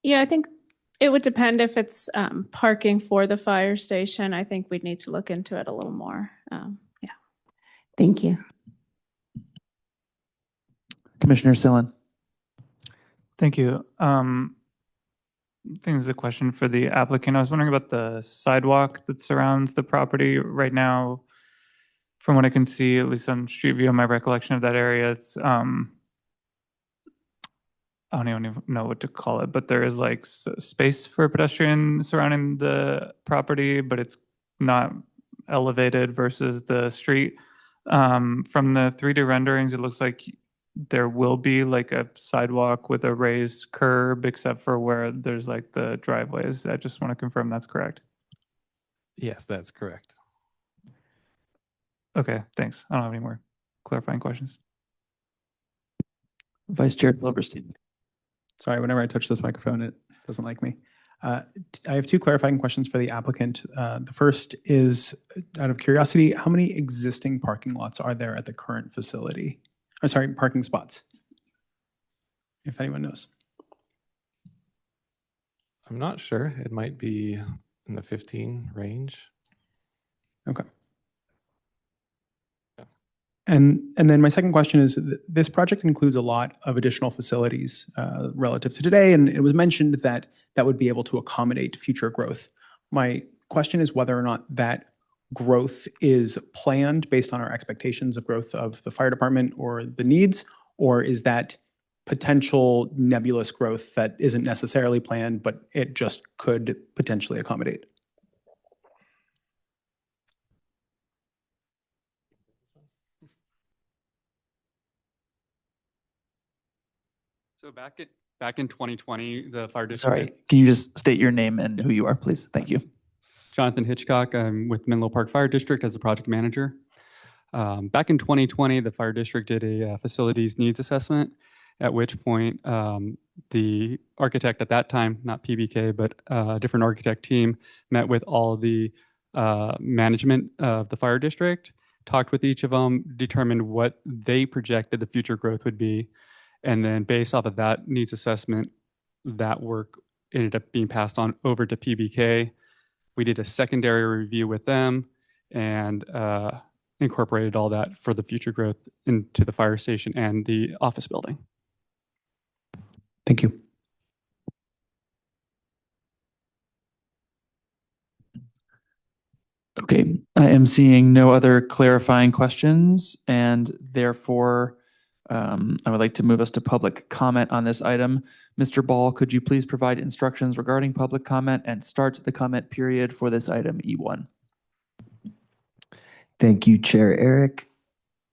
Yeah, I think it would depend if it's parking for the fire station. I think we'd need to look into it a little more. Yeah. Thank you. Commissioner Sillen. Thank you. I think this is a question for the applicant. I was wondering about the sidewalk that surrounds the property right now. From what I can see, at least on street view, my recollection of that area, it's I don't even know what to call it, but there is like space for a pedestrian surrounding the property, but it's not elevated versus the street. From the 3D renderings, it looks like there will be like a sidewalk with a raised curb, except for where there's like the driveways. I just want to confirm that's correct. Yes, that's correct. Okay, thanks. I don't have any more clarifying questions. Vice Chair Silverstein. Sorry, whenever I touch this microphone, it doesn't like me. I have two clarifying questions for the applicant. The first is, out of curiosity, how many existing parking lots are there at the current facility? Oh, sorry, parking spots, if anyone knows. I'm not sure. It might be in the 15 range. Okay. And then my second question is, this project includes a lot of additional facilities relative to today, and it was mentioned that that would be able to accommodate future growth. My question is whether or not that growth is planned based on our expectations of growth of the fire department or the needs, or is that potential nebulous growth that isn't necessarily planned, but it just could potentially accommodate? So back in 2020, the fire district. Sorry, can you just state your name and who you are, please? Thank you. Jonathan Hitchcock. I'm with Menlo Park Fire District as a project manager. Back in 2020, the fire district did a facilities needs assessment, at which point the architect at that time, not PBK, but a different architect team, met with all the management of the fire district, talked with each of them, determined what they projected the future growth would be. And then based off of that needs assessment, that work ended up being passed on over to PBK. We did a secondary review with them and incorporated all that for the future growth into the fire station and the office building. Thank you. Okay, I am seeing no other clarifying questions, and therefore I would like to move us to public comment on this item. Mr. Ball, could you please provide instructions regarding public comment and start the comment period for this item E1? Thank you, Chair Eric.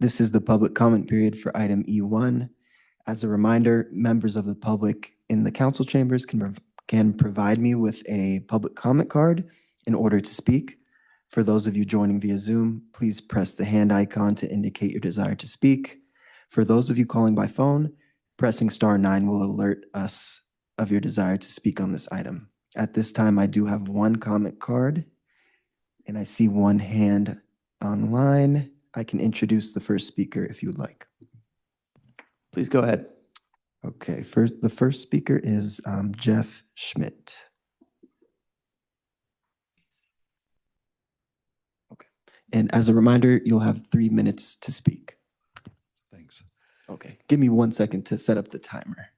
This is the public comment period for item E1. As a reminder, members of the public in the council chambers can provide me with a public comment card in order to speak. For those of you joining via Zoom, please press the hand icon to indicate your desire to speak. For those of you calling by phone, pressing *9 will alert us of your desire to speak on this item. At this time, I do have one comment card, and I see one hand online. I can introduce the first speaker if you would like. Please go ahead. Okay, the first speaker is Jeff Schmidt. Okay, and as a reminder, you'll have 3 minutes to speak. Thanks. Okay, give me 1 second to set up the timer.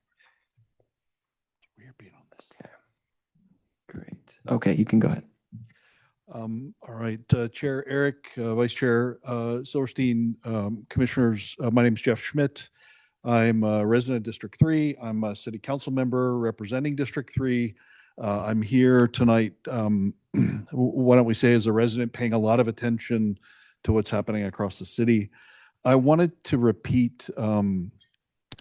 We're being on this. Okay. Great. Okay, you can go ahead. All right, Chair Eric, Vice Chair Silverstein, Commissioners, my name is Jeff Schmidt. I'm a resident of District 3. I'm a city council member representing District 3. I'm here tonight, why don't we say as a resident paying a lot of attention to what's happening across the city. I wanted to repeat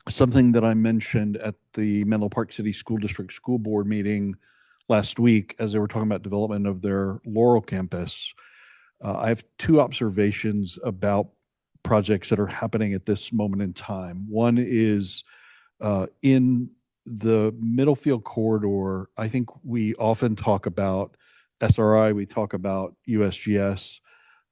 something that I mentioned at the Menlo Park City School District School Board meeting last week as they were talking about development of their Laurel campus. I have 2 observations about projects that are happening at this moment in time. One is in the Middlefield corridor, I think we often talk about SRI, we talk about USGS,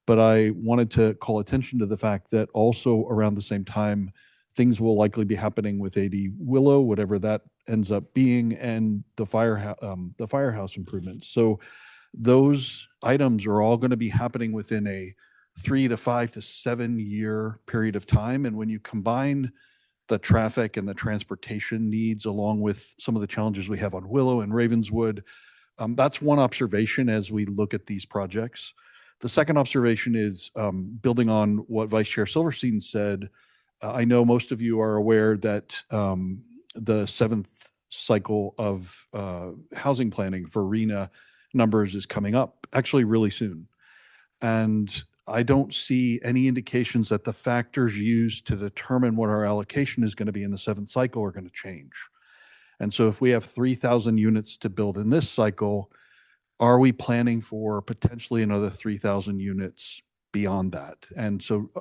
but I wanted to call attention to the fact that also around the same time, things will likely be happening with AD Willow, whatever that ends up being, and the firehouse improvements. So those items are all going to be happening within a 3 to 5 to 7 year period of time. And when you combine the traffic and the transportation needs along with some of the challenges we have on Willow and Ravenswood, that's one observation as we look at these projects. The second observation is building on what Vice Chair Silverstein said. I know most of you are aware that the 7th cycle of housing planning for RHNA numbers is coming up actually really soon. And I don't see any indications that the factors used to determine what our allocation is going to be in the 7th cycle are going to change. And so if we have 3,000 units to build in this cycle, are we planning for potentially another 3,000 units beyond that? And so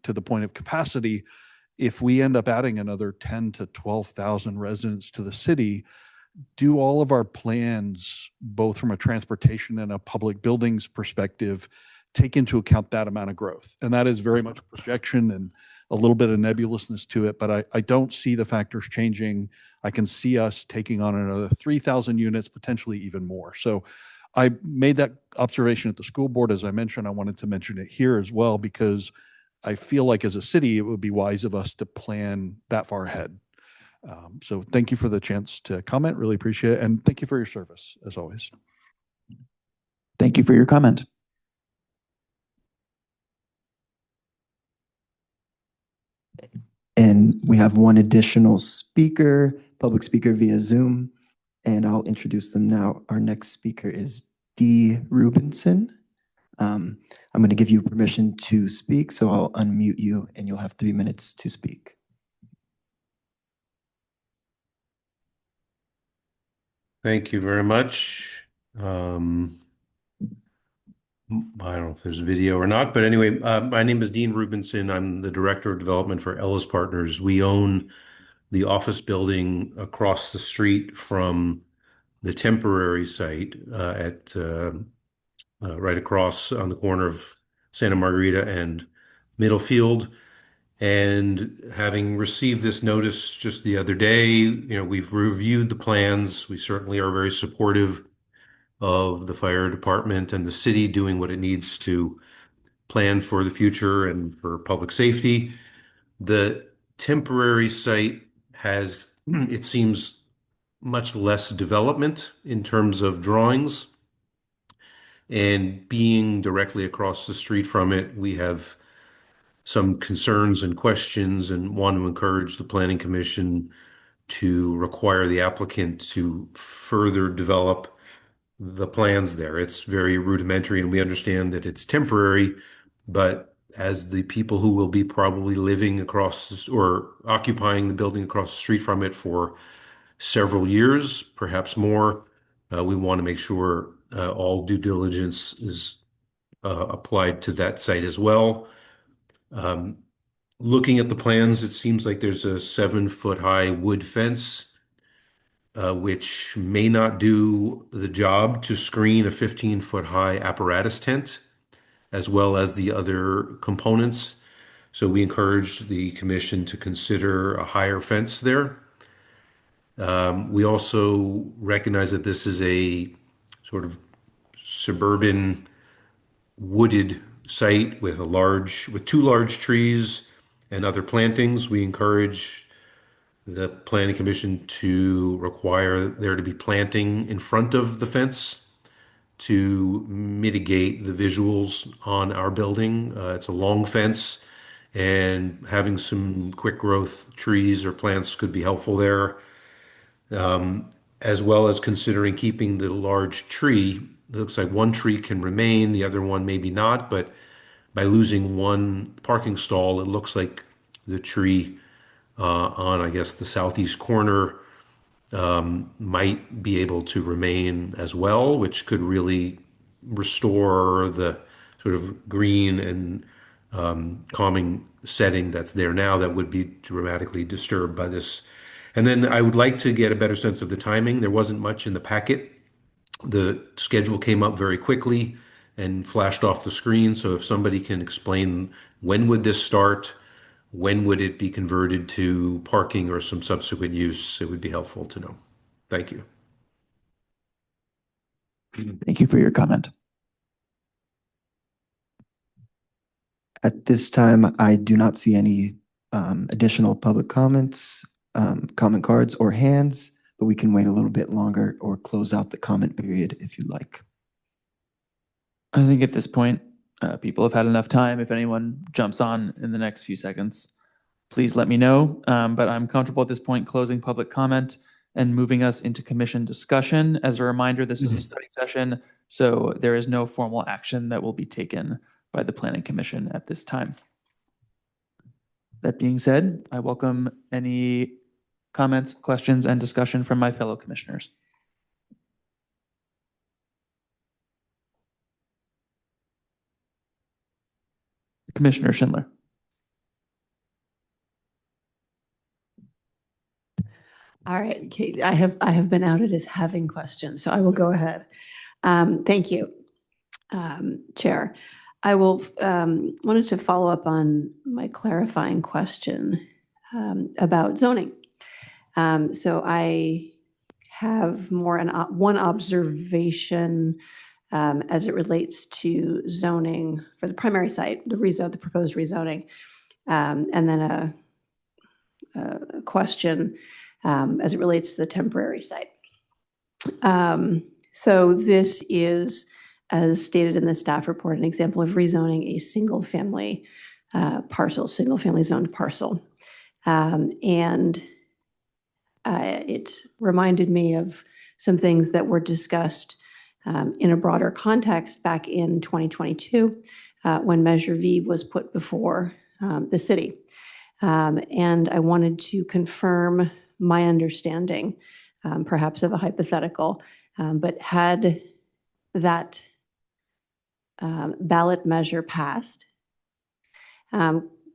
to the point of capacity, if we end up adding another 10 to 12,000 residents to the city, do all of our plans, both from a transportation and a public buildings perspective, take into account that amount of growth? And that is very much projection and a little bit of nebulousness to it, but I don't see the factors changing. I can see us taking on another 3,000 units, potentially even more. So I made that observation at the school board. As I mentioned, I wanted to mention it here as well, because I feel like as a city, it would be wise of us to plan that far ahead. So thank you for the chance to comment. Really appreciate it. And thank you for your service, as always. Thank you for your comment. And we have one additional speaker, public speaker via Zoom, and I'll introduce them now. Our next speaker is Dee Rubinson. I'm going to give you permission to speak, so I'll unmute you and you'll have 3 minutes to speak. Thank you very much. I don't know if there's video or not, but anyway, my name is Dean Rubinson. I'm the Director of Development for Ellis Partners. We own the office building across the street from the temporary site right across on the corner of Santa Margarita and Middlefield. And having received this notice just the other day, we've reviewed the plans. We certainly are very supportive of the fire department and the city doing what it needs to plan for the future and for public safety. The temporary site has, it seems, much less development in terms of drawings. And being directly across the street from it, we have some concerns and questions and want to encourage the Planning Commission to require the applicant to further develop the plans there. It's very rudimentary, and we understand that it's temporary, but as the people who will be probably living across or occupying the building across the street from it for several years, perhaps more, we want to make sure all due diligence is applied to that site as well. Looking at the plans, it seems like there's a 7-foot high wood fence, which may not do the job to screen a 15-foot high apparatus tent, as well as the other components. So we encourage the commission to consider a higher fence there. We also recognize that this is a sort of suburban wooded site with two large trees and other plantings. We encourage the Planning Commission to require there to be planting in front of the fence to mitigate the visuals on our building. It's a long fence, and having some quick growth trees or plants could be helpful there, as well as considering keeping the large tree. It looks like one tree can remain, the other one maybe not, but by losing one parking stall, it looks like the tree on, I guess, the southeast corner might be able to remain as well, which could really restore the sort of green and calming setting that's there now that would be dramatically disturbed by this. And then I would like to get a better sense of the timing. There wasn't much in the packet. The schedule came up very quickly and flashed off the screen. So if somebody can explain when would this start, when would it be converted to parking or some subsequent use, it would be helpful to know. Thank you. Thank you for your comment. At this time, I do not see any additional public comments, comment cards, or hands, but we can wait a little bit longer or close out the comment period if you'd like. I think at this point, people have had enough time. If anyone jumps on in the next few seconds, please let me know. But I'm comfortable at this point closing public comment and moving us into commission discussion. As a reminder, this is a study session, so there is no formal action that will be taken by the Planning Commission at this time. That being said, I welcome any comments, questions, and discussion from my fellow commissioners. Commissioner Schindler. All right, Kate, I have been outed as having questions, so I will go ahead. Thank you, Chair. I will wanted to follow up on my clarifying question about zoning. So I have more one observation as it relates to zoning for the primary site, the proposed rezoning, and then a question as it relates to the temporary site. So this is, as stated in the staff report, an example of rezoning a single-family single-family zoned parcel. And it reminded me of some things that were discussed in a broader context back in 2022 when Measure V was put before the city. And I wanted to confirm my understanding, perhaps of a hypothetical, but had that ballot measure passed,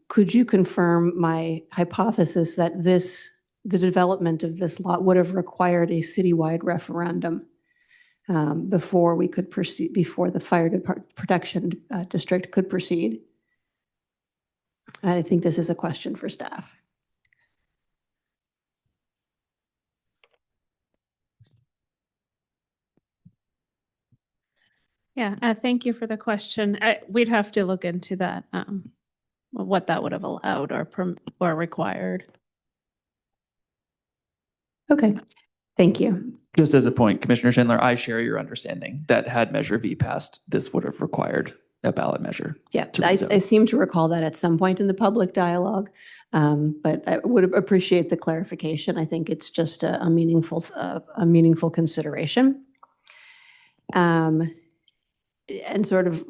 could you confirm my hypothesis that the development of this lot would have required a citywide referendum before we could proceed, before the fire protection district could proceed? I think this is a question for staff. Yeah, thank you for the question. We'd have to look into that, what that would have allowed or required. Okay, thank you. Just as a point, Commissioner Schindler, I share your understanding that had Measure V passed, this would have required a ballot measure. Yeah, to I rezone. seem to recall that at some point in the public dialogue, but I would appreciate the clarification. I think it's just a meaningful consideration. And sort of,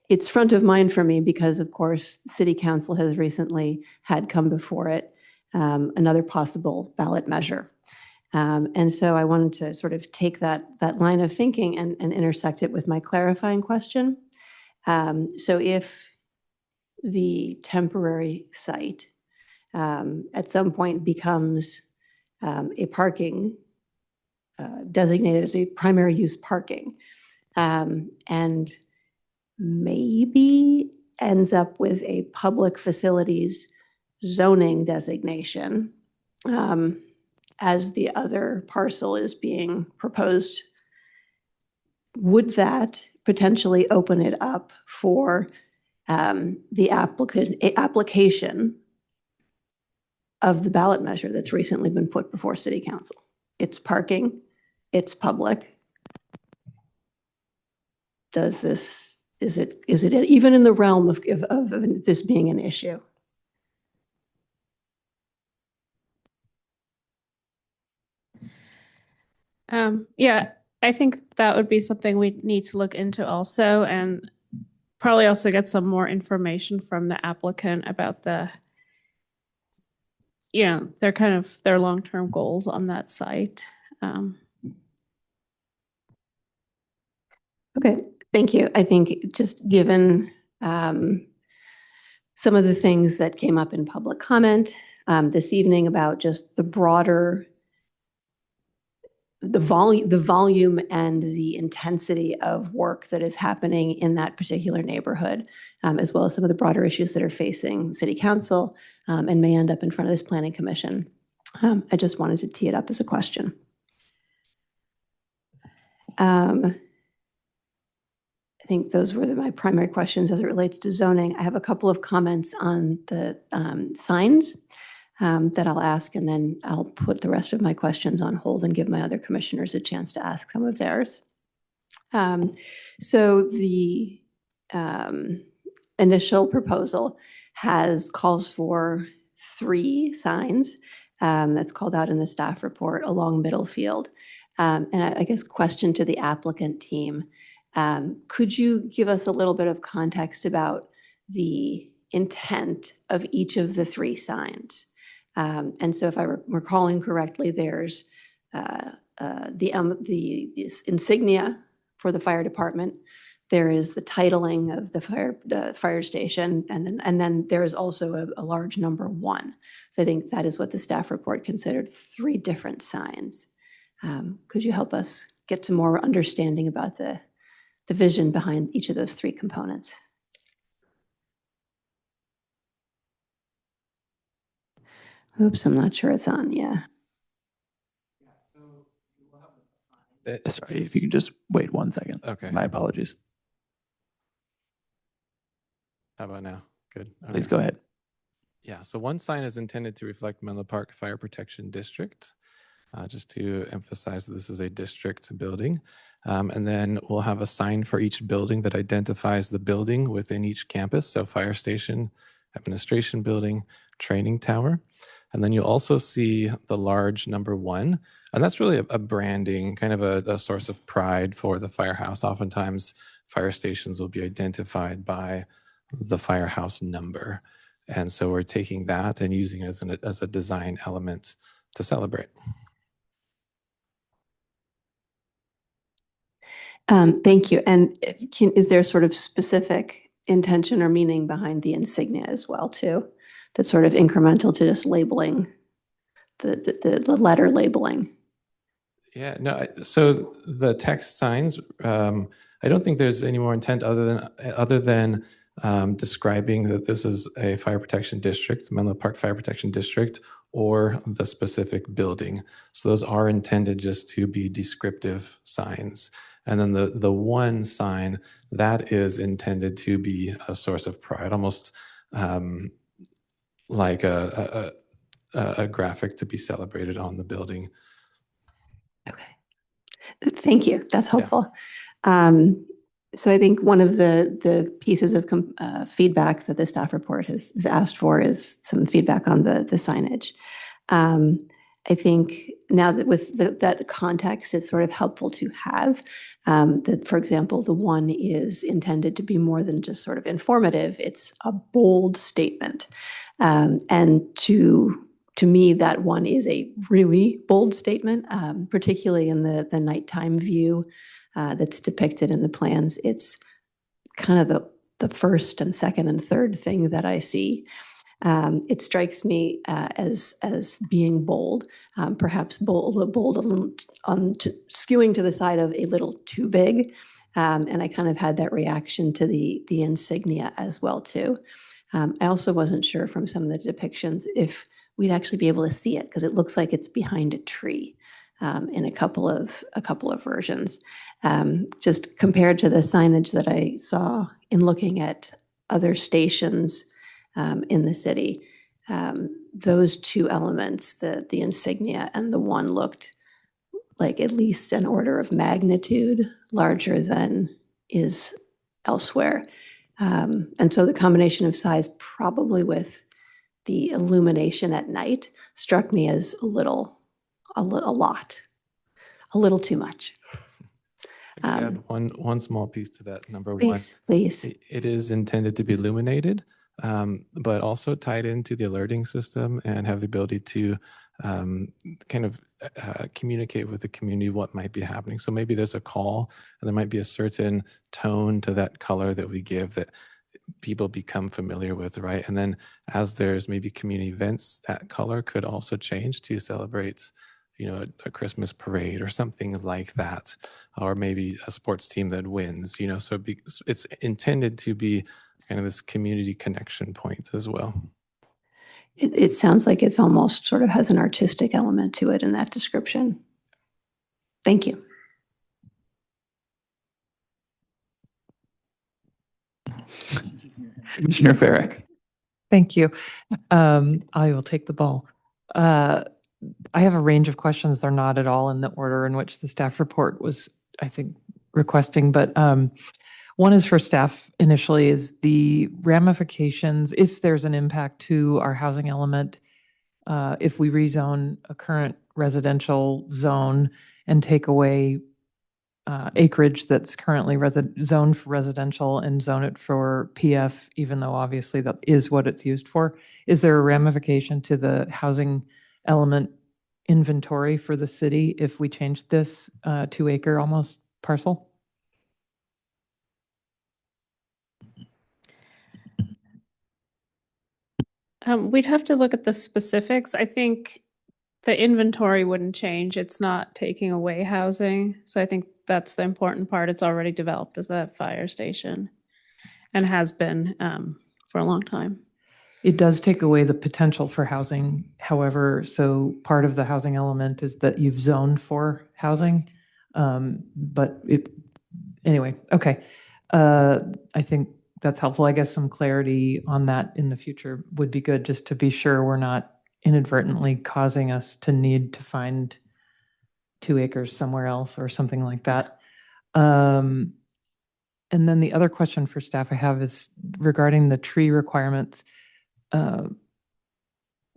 it's front of mind for me because, of course, City Council has recently had come before it another possible ballot measure. And so I wanted to sort of take that line of thinking and intersect it with my clarifying question. So if the temporary site at some point becomes a parking designated as a primary use parking, and maybe ends up with a public facilities zoning designation as the other parcel is being proposed, would that potentially open it up for the application of the ballot measure that's recently been put before City Council? It's parking, it's public. Is it even in the realm of this being an issue? Yeah, I think that would be something we need to look into also, and probably also get some more information from the applicant about their long-term goals on that site. Okay, thank you. I think just given some of the things that came up in public comment this evening about just the broader, the volume and the intensity of work that is happening in that particular neighborhood, as well as some of the broader issues that are facing City Council and may end up in front of this Planning Commission. I just wanted to tee it up as a question. I think those were my primary questions as it relates to zoning. I have a couple of comments on the signs that I'll ask, and then I'll put the rest of my questions on hold and give my other commissioners a chance to ask some of theirs. So the initial proposal calls for 3 signs that's called out in the staff report along Middlefield. And I guess question to the applicant team. Could you give us a little bit of context about the intent of each of the 3 signs? And so if I'm recalling correctly, there's the insignia for the fire department. There is the titling of the fire station, and then there is also a large number 1. So I think that is what the staff report considered 3 different signs. Could you help us get some more understanding about the vision behind each of those 3 components? Oops, I'm not sure it's on. Yeah. Sorry, if you could just wait 1 second. Okay. My apologies. How about now? Good. Please go ahead. Yeah, so 1 sign is intended to reflect Menlo Park Fire Protection District, just to emphasize that this is a district building. And then we'll have a sign for each building that identifies the building within each campus. So fire station, administration building, training tower. And then you'll also see the large number 1. And that's really a branding, kind of a source of pride for the firehouse. Oftentimes, fire stations will be identified by the firehouse number. And so we're taking that and using it as a design element to celebrate. Thank you. And is there sort of specific intention or meaning behind the insignia as well, too? That's sort of incremental to just labeling, the letter labeling. Yeah, no, so the text signs, I don't think there's any more intent other than describing that this is a fire protection district, Menlo Park Fire Protection District, or the specific building. So those are intended just to be descriptive signs. And then the one sign, that is intended to be a source of pride, almost like a graphic to be celebrated on the building. Thank you. That's helpful. So I think one of the pieces of feedback that the staff report has asked for is some feedback on the signage. I think now that with that context, it's sort of helpful to have that, for example, the one is intended to be more than just sort of informative. It's a bold statement. And to me, that one is a really bold statement, particularly in the nighttime view that's depicted in the plans. It's kind of the first and second and third thing that I see. It strikes me as being bold, perhaps bold a little skewing to the side of a little too big. And I kind of had that reaction to the insignia as well too. I also wasn't sure from some of the depictions if we'd actually be able to see it because it looks like it's behind a tree in a couple of versions. Just compared to the signage that I saw in looking at other stations in the city, those two elements, the insignia and the one, looked like at least an order of magnitude larger than is elsewhere. And so the combination of size, probably with the illumination at night, struck me as a lot, a little too much. Add one small piece to that. Number Please. It is intended to be illuminated, but also tied into the alerting system and have the ability to kind of communicate with the community what might be happening. So maybe there's a call and there might be a certain tone to that color that we give that people become familiar with, right? And then as there's maybe community events, that color could also change to celebrate, a Christmas parade or something like that, or maybe a sports team that wins, so it's intended to be kind of this community connection point as well. It sounds like it's almost sort of has an artistic element to it in that description. Thank you. Commissioner Farrick. Thank you. I will take the ball. I have a range of questions. They're not at all in the order in which the staff report was, I think, requesting, but one is for staff initially, is the ramifications, if there's an impact to our housing element, if we rezone a current residential zone and take away acreage that's currently zoned for residential and zone it for PF, even though obviously that is what it's used for. Is there a ramification to the housing element inventory for the city if we change this 2-acre almost parcel? We'd have to look at the specifics. I think the inventory wouldn't change. It's not taking away housing. So I think that's the important part. It's already developed as a fire station and has been for a long time. It does take away the potential for housing. However, so part of the housing element is that you've zoned for housing. Anyway, okay. I think that's helpful. I guess some clarity on that in the future would be good, just to be sure we're not inadvertently causing us to need to find 2 acres somewhere else or something like that. And then the other question for staff I have is regarding the tree requirements.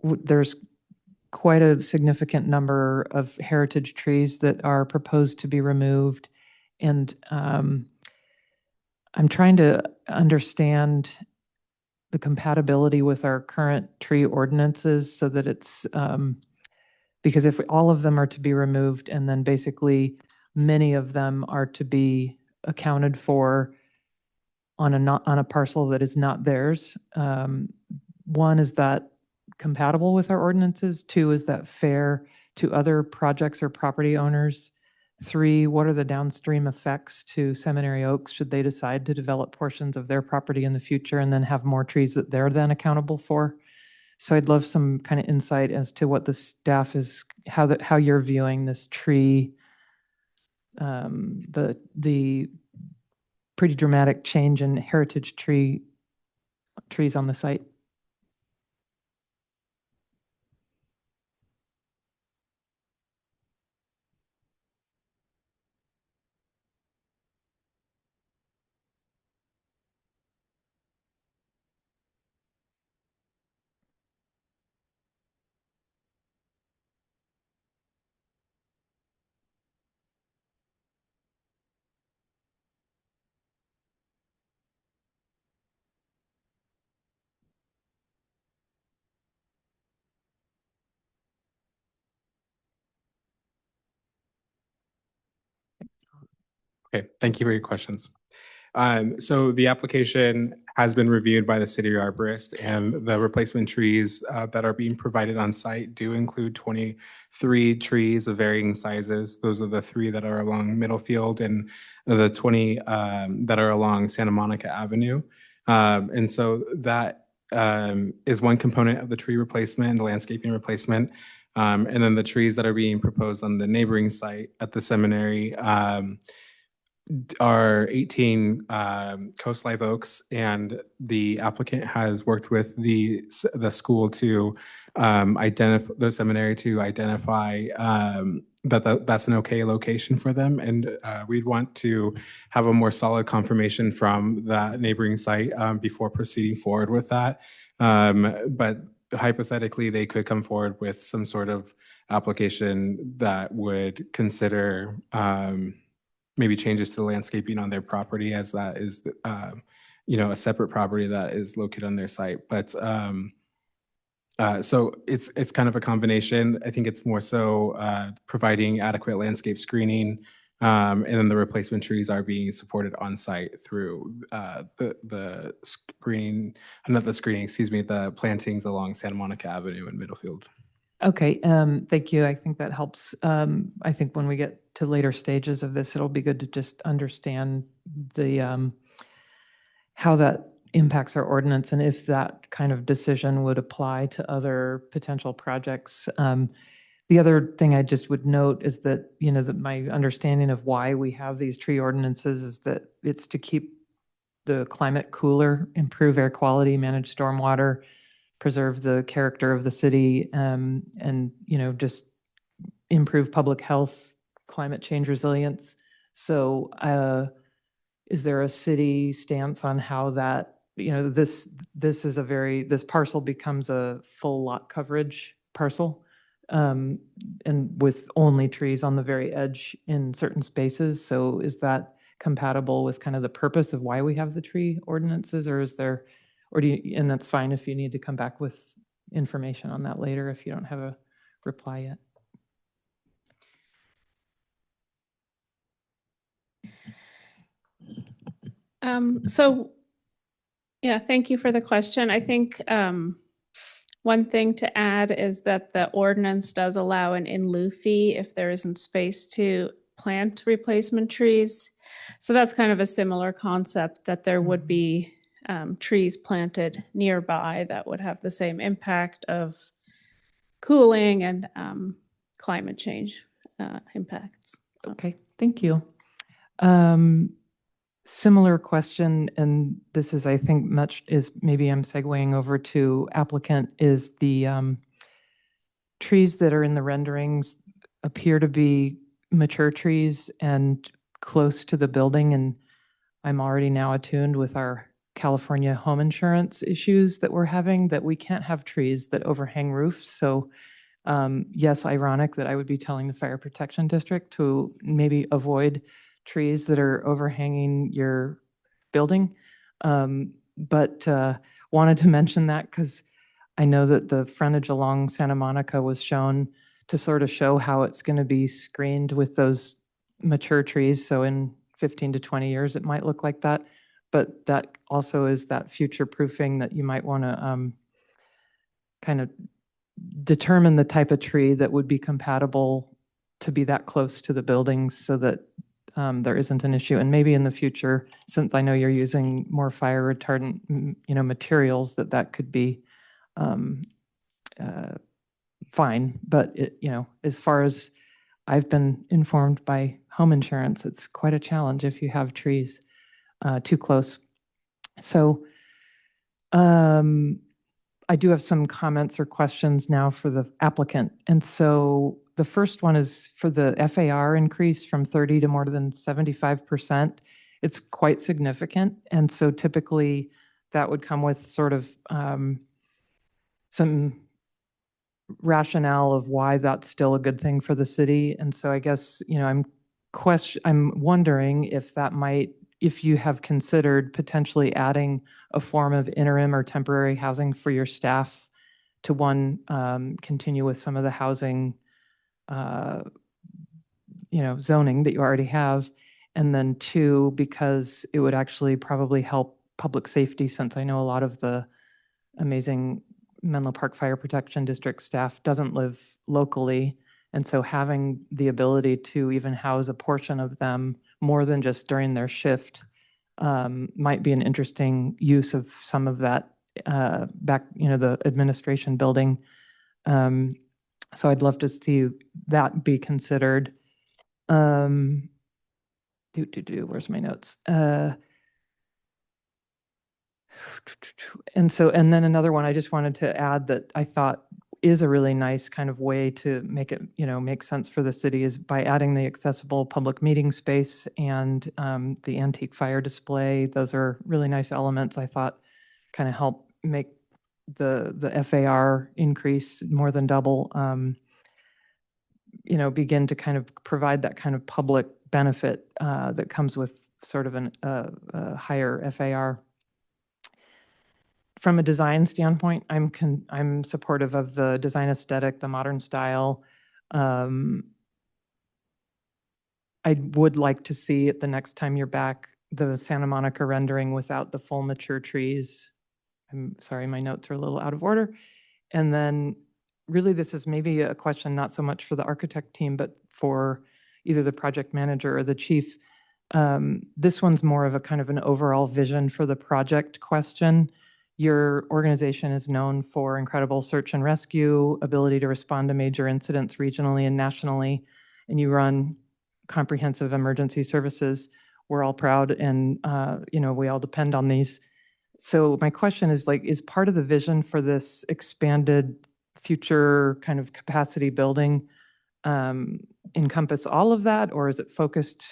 There's quite a significant number of heritage trees that are proposed to be removed. And I'm trying to understand the compatibility with our current tree ordinances so that it's, because if all of them are to be removed and then basically many of them are to be accounted for on a parcel that is not theirs, one, is that compatible with our ordinances? 2, is that fair to other projects or property owners? 3, what are the downstream effects to Seminary Oaks should they decide to develop portions of their property in the future and then have more trees that they're then accountable for? So I'd love some kind of insight as to what the staff is, how you're viewing this tree the pretty dramatic change in heritage trees on the site. Okay, thank you for your questions. So the application has been reviewed by the city arborist, and the replacement trees that are being provided on site do include 23 trees of varying sizes. Those are the 3 that are along Middlefield and the 20 that are along Santa Monica Avenue. And so that is one component of the tree replacement, the landscaping replacement. And then the trees that are being proposed on the neighboring site at the seminary are 18 Coast Live Oaks, and the applicant has worked with the school to identify the seminary to identify that's an okay location for them, and we'd want to have a more solid confirmation from that neighboring site before proceeding forward with that. But hypothetically, they could come forward with some sort of application that would consider maybe changes to the landscaping on their property, as that is, a separate property that is located on their site. But so it's kind of a combination. I think it's more so providing adequate landscape screening, and then the replacement trees are being supported on site through the screening, not the screening, excuse me, the plantings along Santa Monica Avenue and Middlefield. Okay, thank you. I think that helps. I think when we get to later stages of this, it'll be good to just understand the how that impacts our ordinance and if that kind of decision would apply to other potential projects. The other thing I just would note is that, that my understanding of why we have these tree ordinances is that it's to keep the climate cooler, improve air quality, manage stormwater, preserve the character of the city, and just improve public health, climate change resilience. So is there a city stance on how that, this parcel becomes a full lot coverage parcel, and with only trees on the very edge in certain spaces? So is that compatible with kind of the purpose of why we have the tree ordinances, or is there, or do you, and that's fine if you need to come back with information on that later if you don't have a reply yet. So, yeah, thank you for the question. I think one thing to add is that the ordinance does allow an in lieu fee if there isn't space to plant replacement trees. So that's kind of a similar concept, that there would be trees planted nearby that would have the same impact of cooling and climate change impacts. Okay, thank you. Similar question, and this is, I think, maybe I'm segueing over to applicant, is the trees that are in the renderings appear to be mature trees and close to the building, and I'm already now attuned with our California home insurance issues that we're having, that we can't have trees that overhang roofs. So yes, ironic that I would be telling the fire protection district to maybe avoid trees that are overhanging your building. But wanted to mention that because I know that the frontage along Santa Monica was shown to sort of show how it's going to be screened with those mature trees. So in 15 to 20 years, it might look like that. But that also is that future proofing that you might want to kind of determine the type of tree that would be compatible to be that close to the buildings so that there isn't an issue. And maybe in the future, since I know you're using more fire retardant, materials, that could be fine. But as far as I've been informed by home insurance. It's quite a challenge if you have trees too close. So I do have some comments or questions now for the applicant. And so the first one is for the FAR increase from 30 to more than 75%. It's quite significant. And so typically that would come with sort of some rationale of why that's still a good thing for the city. And so I guess, I'm wondering if that might, if you have considered potentially adding a form of interim or temporary housing for your staff to one, continue with some of the housing, zoning that you already have. And then two, because it would actually probably help public safety, since I know a lot of the amazing Menlo Park Fire Protection District staff doesn't live locally. And so having the ability to even house a portion of them more than just during their shift might be an interesting use of some of that back, the administration building. So I'd love to see that be considered. Where's my notes? And then another one I just wanted to add that I thought is a really nice kind of way to make it, make sense for the city is by adding the accessible public meeting space and the antique fire display. Those are really nice elements I thought kind of help make the FAR increase more than double, begin to kind of provide that kind of public benefit that comes with sort of a higher FAR. From a design standpoint, I'm supportive of the design aesthetic, the modern style. I would like to see it the next time you're back, the Santa Monica rendering without the full mature trees. I'm sorry, my notes are a little out of order. And then really this is maybe a question not so much for the architect team, but for either the project manager or the chief. This one's more of a kind of an overall vision for the project question. Your organization is known for incredible search and rescue, ability to respond to major incidents regionally and nationally, and you run comprehensive emergency services. We're all proud and, we all depend on these. So my question is is part of the vision for this expanded future kind of capacity building encompass all of that, or is it focused,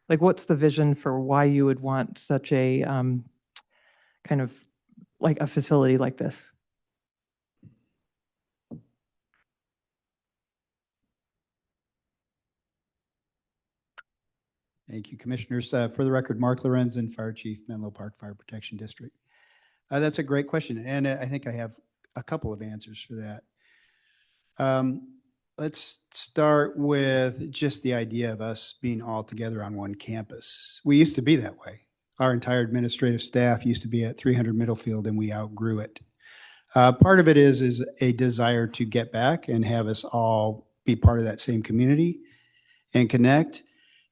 what's the vision for why you would want such a kind of like a facility like this? Thank you, Commissioners. For the record, Mark Lorenzen, Fire Chief, Menlo Park Fire Protection District. That's a great question, and I think I have a couple of answers for that. Let's start with just the idea of us being all together on one campus. We used to be that way. Our entire administrative staff used to be at 300 Middlefield, and we outgrew it. Part of it is a desire to get back and have us all be part of that same community and connect.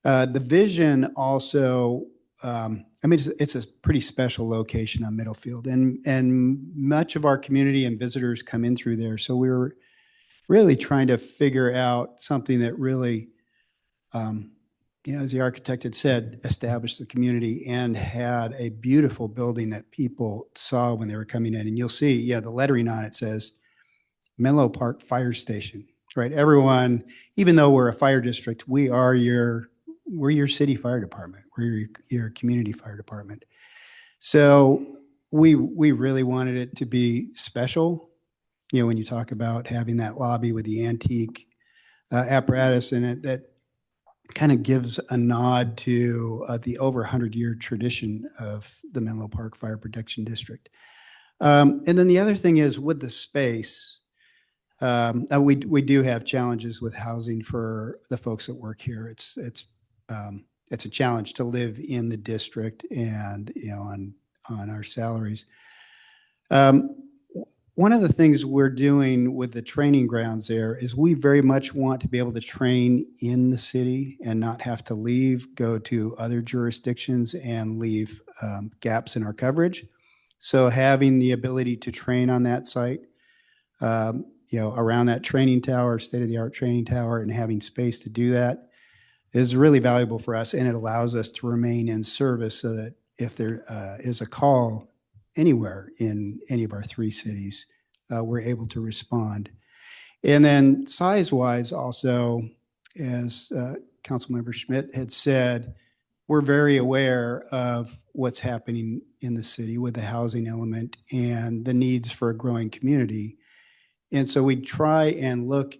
The vision also, it's a pretty special location on Middlefield, and much of our community and visitors come in through there. So we were really trying to figure out something that really, as the architect had said, established the community and had a beautiful building that people saw when they were coming in. And you'll see, the lettering on it says Menlo Park Fire Station, right? Everyone, even though we're a fire district, we're your city fire department. We're your community fire department. So we really wanted it to be special. When you talk about having that lobby with the antique apparatus in it, that kind of gives a nod to the over 100-year tradition of the Menlo Park Fire Protection District. And then the other thing is with the space, we do have challenges with housing for the folks that work here. It's a challenge to live in the district and on our salaries. One of the things we're doing with the training grounds there is we very much want to be able to train in the city and not have to leave, go to other jurisdictions and leave gaps in our coverage. So having the ability to train on that site, around that training tower, state-of-the-art training tower, and having space to do that is really valuable for us, and it allows us to remain in service so that if there is a call anywhere in any of our 3 cities, we're able to respond. And then size-wise also, as Councilmember Schmidt had said, we're very aware of what's happening in the city with the housing element and the needs for a growing community. And so we try and look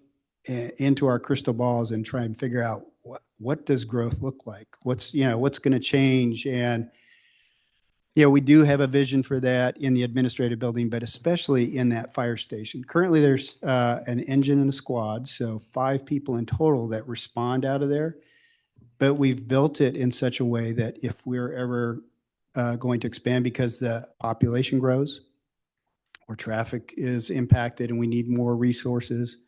into our crystal balls and try and figure out what does growth look like? What's going to change? And we do have a vision for that in the administrative building, but especially in that fire station. Currently, there's an engine and a squad, so 5 people in total that respond out of there. But we've built it in such a way that if we're ever going to expand because the population grows or traffic is impacted and we need more resources,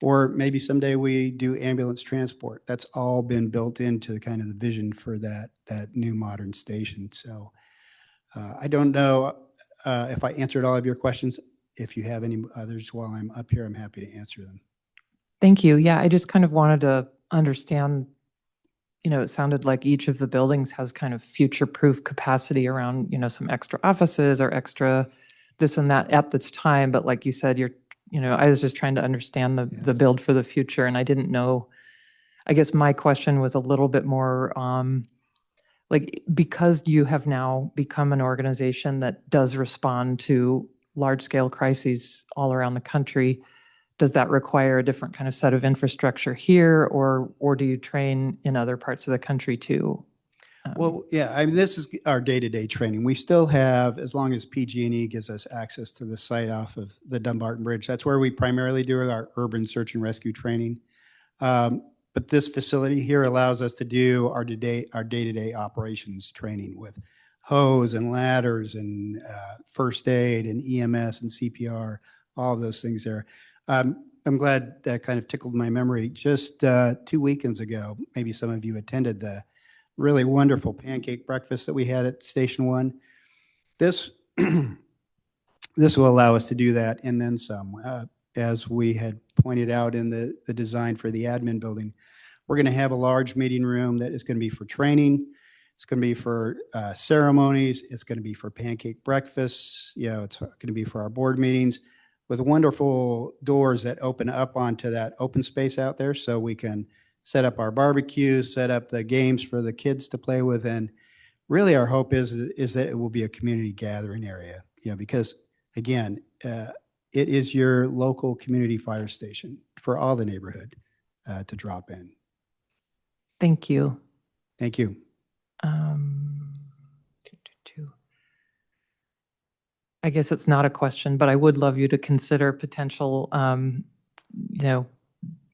or maybe someday we do ambulance transport, that's all been built into kind of the vision for that new modern station. So I don't know if I answered all of your questions. If you have any others while I'm up here, I'm happy to answer them. Thank you. Yeah, I just kind of wanted to understand, it sounded like each of the buildings has kind of future-proof capacity around, some extra offices or extra this and that at this time. But like you said, I was just trying to understand the build for the future, and I didn't know. I guess my question was a little bit more because you have now become an organization that does respond to large-scale crises all around the country, does that require a different kind of set of infrastructure here, or do you train in other parts of the country too? Well, yeah, I mean, this is our day-to-day training. We still have, as long as PG&E gives us access to the site off of the Dumbarton Bridge, that's where we primarily do our urban search and rescue training. But this facility here allows us to do our day-to-day operations training with hose and ladders and first aid and EMS and CPR, all of those things there. I'm glad that kind of tickled my memory. Just 2 weekends ago, maybe some of you attended the really wonderful pancake breakfast that we had at Station 1. This will allow us to do that and then some. As we had pointed out in the design for the admin building, we're going to have a large meeting room that is going to be for training. It's going to be for ceremonies. It's going to be for pancake breakfasts. It's going to be for our board meetings with wonderful doors that open up onto that open space out there so we can set up our barbecues, set up the games for the kids to play with. And really our hope is that it will be a community gathering area, because again, it is your local community fire station for all the neighborhood to drop in. Thank you. Thank you. I guess it's not a question, but I would love you to consider potential,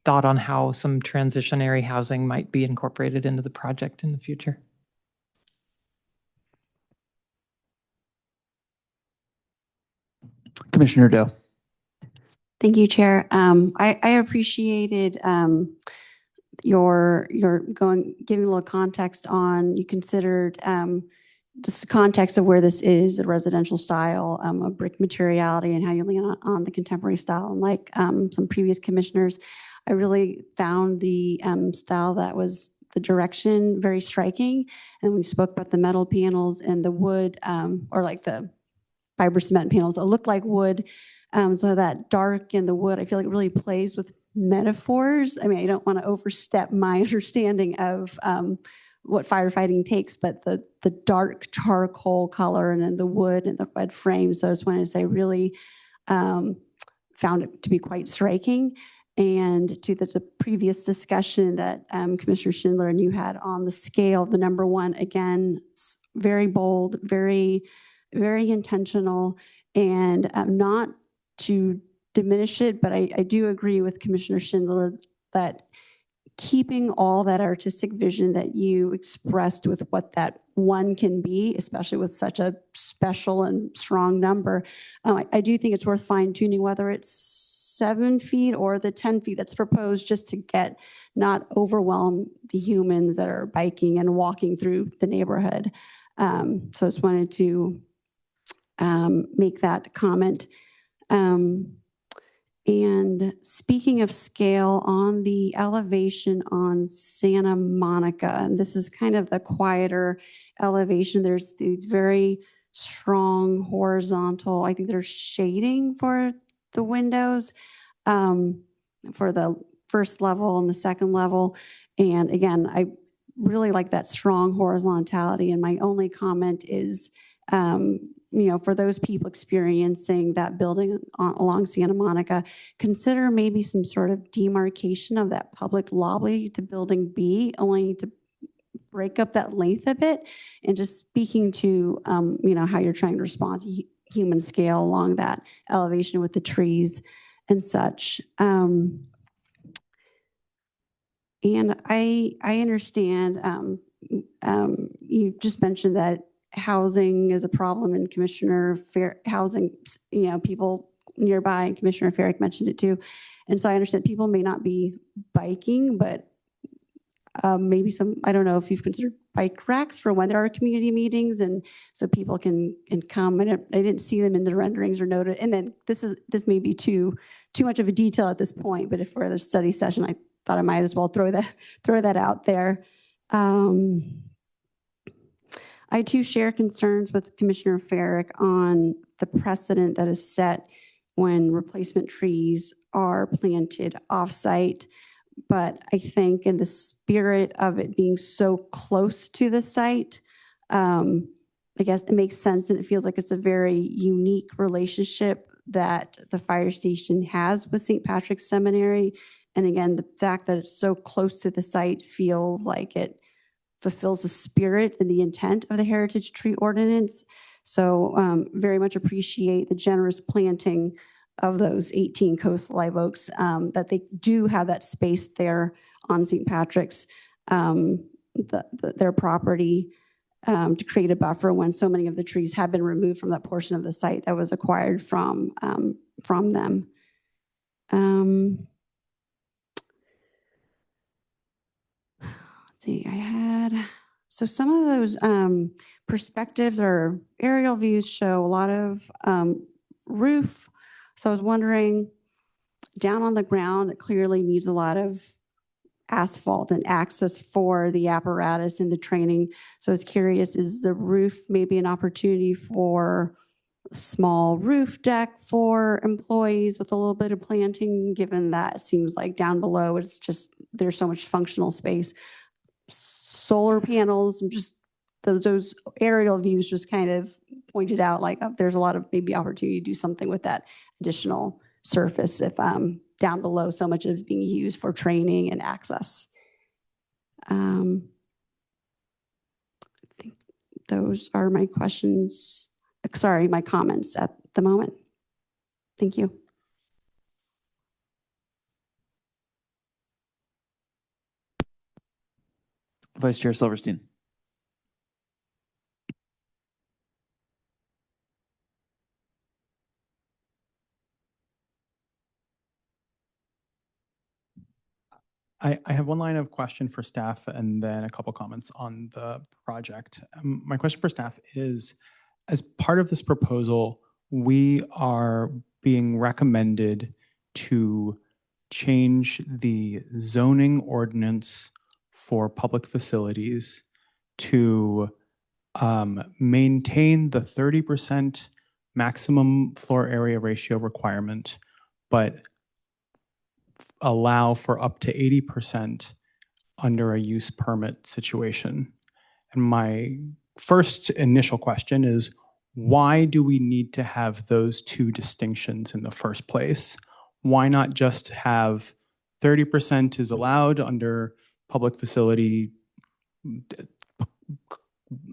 thought on how some transitionary housing might be incorporated into the project in the future. Commissioner Doe. Thank you, Chair. I appreciated your giving a little context on, you considered just the context of where this is, a residential style, a brick materiality, and how you lean on the contemporary style. And like some previous commissioners, I really found the style that was the direction very striking. And we spoke about the metal panels and the wood, or like the fiber cement panels that look like wood. So that dark in the wood, I feel like it really plays with metaphors. I mean, I don't want to overstep my understanding of what firefighting takes, but the dark charcoal color and then the wood and the red frame. So I just wanted to say really found it to be quite striking. And to the previous discussion that Commissioner Schindler and you had on the scale, the number 1, again, very bold, very, very intentional, and not to diminish it, but I do agree with Commissioner Schindler that keeping all that artistic vision that you expressed with what that 1 can be, especially with such a special and strong number, I do think it's worth fine-tuning whether it's 7 feet or the 10 feet that's proposed, just to not overwhelm the humans that are biking and walking through the neighborhood. So I just wanted to make that comment. And speaking of scale, on the elevation on Santa Monica, and this is kind of the quieter elevation, there's these very strong horizontal, I think there's shading for the windows for the first level and the second level. And again, I really like that strong horizontality. And my only comment is, for those people experiencing that building along Santa Monica, consider maybe some sort of demarcation of that public lobby to building B, only to break up that length a bit. And just speaking to, how you're trying to respond to human scale along that elevation with the trees and such. And I understand, you just mentioned that housing is a problem, and Commissioner housing, people nearby, and Commissioner Farrick mentioned it too. And so I understand people may not be biking, but maybe I don't know if you've considered bike racks for when there are community meetings, and so people can come. And I didn't see them in the renderings or noted. And then this may be too much of a detail at this point, but if for the study session, I thought I might as well throw that out there. I too share concerns with Commissioner Farrick on the precedent that is set when replacement trees are planted off-site. But I think in the spirit of it being so close to the site, I guess it makes sense, and it feels like it's a very unique relationship that the fire station has with St. Patrick's Seminary. And again, the fact that it's so close to the site feels like it fulfills the spirit and the intent of the Heritage Tree Ordinance. So very much appreciate the generous planting of those 18 coastal live oaks, that they do have that space there on St. Patrick's, their property, to create a buffer when so many of the trees have been removed from that portion of the site that was acquired from them. Let's see, so some of those perspectives or aerial views show a lot of roof. So I was wondering, down on the ground, it clearly needs a lot of asphalt and access for the apparatus and the training. So I was curious, is the roof maybe an opportunity for a small roof deck for employees with a little bit of planting, given that it seems like down below it's just, there's so much functional space. Solar panels, just those aerial views just kind of pointed out like there's a lot of maybe opportunity to do something with that additional surface if down below so much is being used for training and access. I think those are my questions. Sorry, my comments at the moment. Thank you. Vice Chair Silverstein. I have one line of question for staff and then a couple comments on the project. My question for staff is, as part of this proposal, we are being recommended to change the zoning ordinance for public facilities to maintain the 30% maximum floor area ratio requirement, but allow for up to 80% under a use permit situation. And my first initial question is, why do we need to have those two distinctions in the first place? Why not just have 30% is allowed under public facility,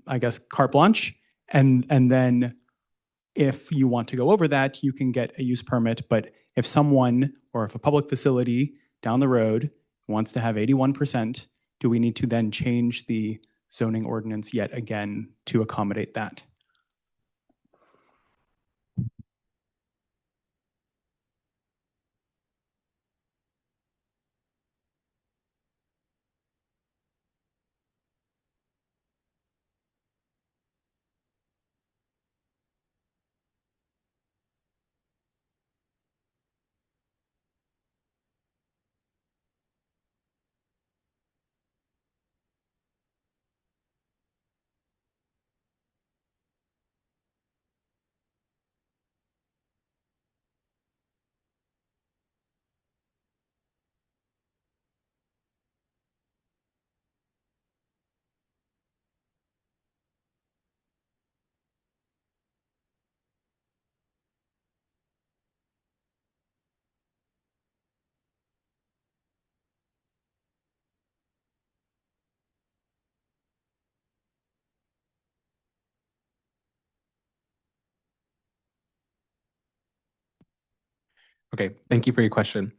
I guess, carte blanche, and then if you want to go over that, you can get a use permit. But if someone or if a public facility down the road wants to have 81%, do we need to then change the zoning ordinance yet again to accommodate that? Okay, thank you for your question.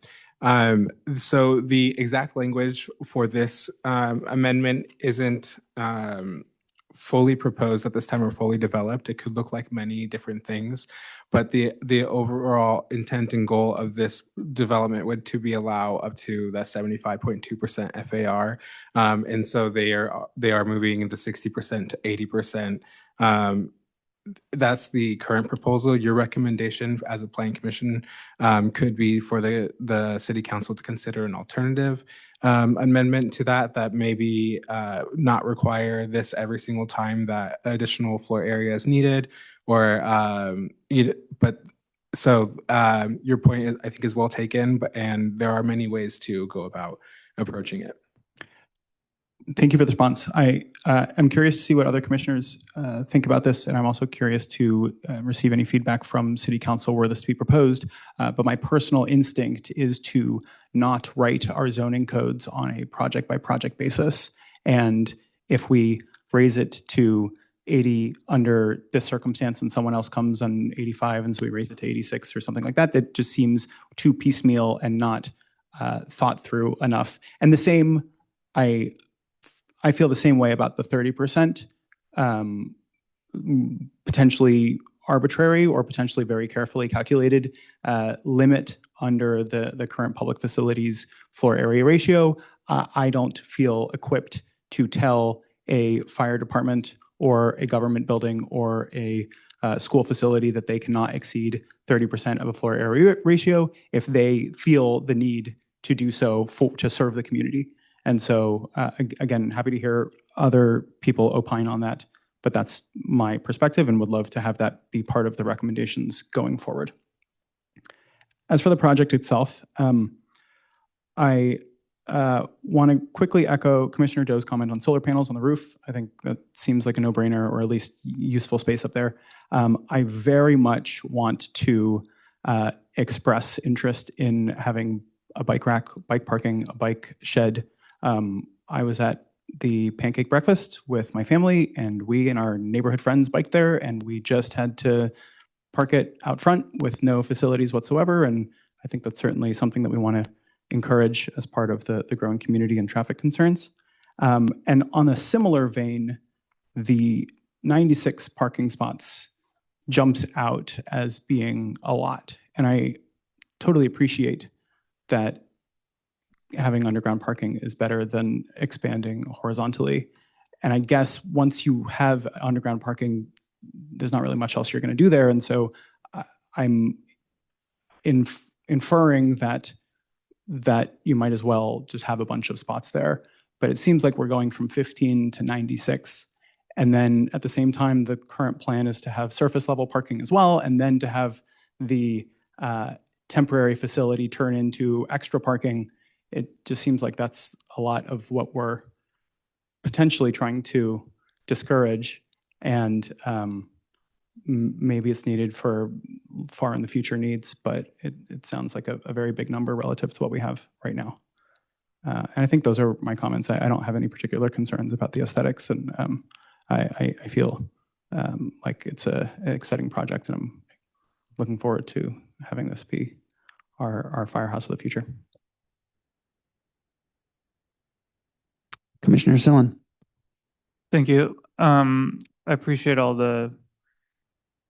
So the exact language for this amendment isn't fully proposed at this time or fully developed. It could look like many different things, but the overall intent and goal of this development would to be allow up to that 75.2% FAR, and so they are moving the 60% to 80%. That's the current proposal. Your recommendation as a planning commission could be for the city council to consider an alternative amendment to that maybe not require this every single time that additional floor area is needed, or your point I think is well taken, and there are many ways to go about approaching it. Thank you for the response. I am curious to see what other commissioners think about this, and I'm also curious to receive any feedback from City Council were this to be proposed. But my personal instinct is to not write our zoning codes on a project-by-project basis. And if we raise it to 80 under this circumstance and someone else comes on 85 and so we raise it to 86 or something like that, that just seems too piecemeal and not thought through enough. And the same, I feel the same way about the 30%, potentially arbitrary or potentially very carefully calculated limit under the current public facilities floor area ratio. I don't feel equipped to tell a fire department or a government building or a school facility that they cannot exceed 30% of a floor area ratio if they feel the need to do so to serve the community. And so, again, happy to hear other people opine on that, but that's my perspective and would love to have that be part of the recommendations going forward. As for the project itself, I want to quickly echo Commissioner Doe's comment on solar panels on the roof. I think that seems like a no-brainer, or at least useful space up there. I very much want to express interest in having a bike rack, bike parking, a bike shed. I was at the pancake breakfast with my family, and we and our neighborhood friends biked there, and we just had to park it out front with no facilities whatsoever. And I think that's certainly something that we want to encourage as part of the growing community and traffic concerns. And on a similar vein, the 96 parking spots jumps out as being a lot. And I totally appreciate that having underground parking is better than expanding horizontally. And I guess once you have underground parking, there's not really much else you're going to do there. And so I'm inferring that you might as well just have a bunch of spots there. But it seems like we're going from 15 to 96. And then at the same time, the current plan is to have surface level parking as well, and then to have the temporary facility turn into extra parking. It just seems like that's a lot of what we're potentially trying to discourage. And maybe it's needed for far in the future needs, but it sounds like a very big number relative to what we have right now. And I think those are my comments. I don't have any particular concerns about the aesthetics, and I feel like it's an exciting project, and I'm looking forward to having this be our firehouse of the future. Commissioner Sillen. Thank you. I appreciate all the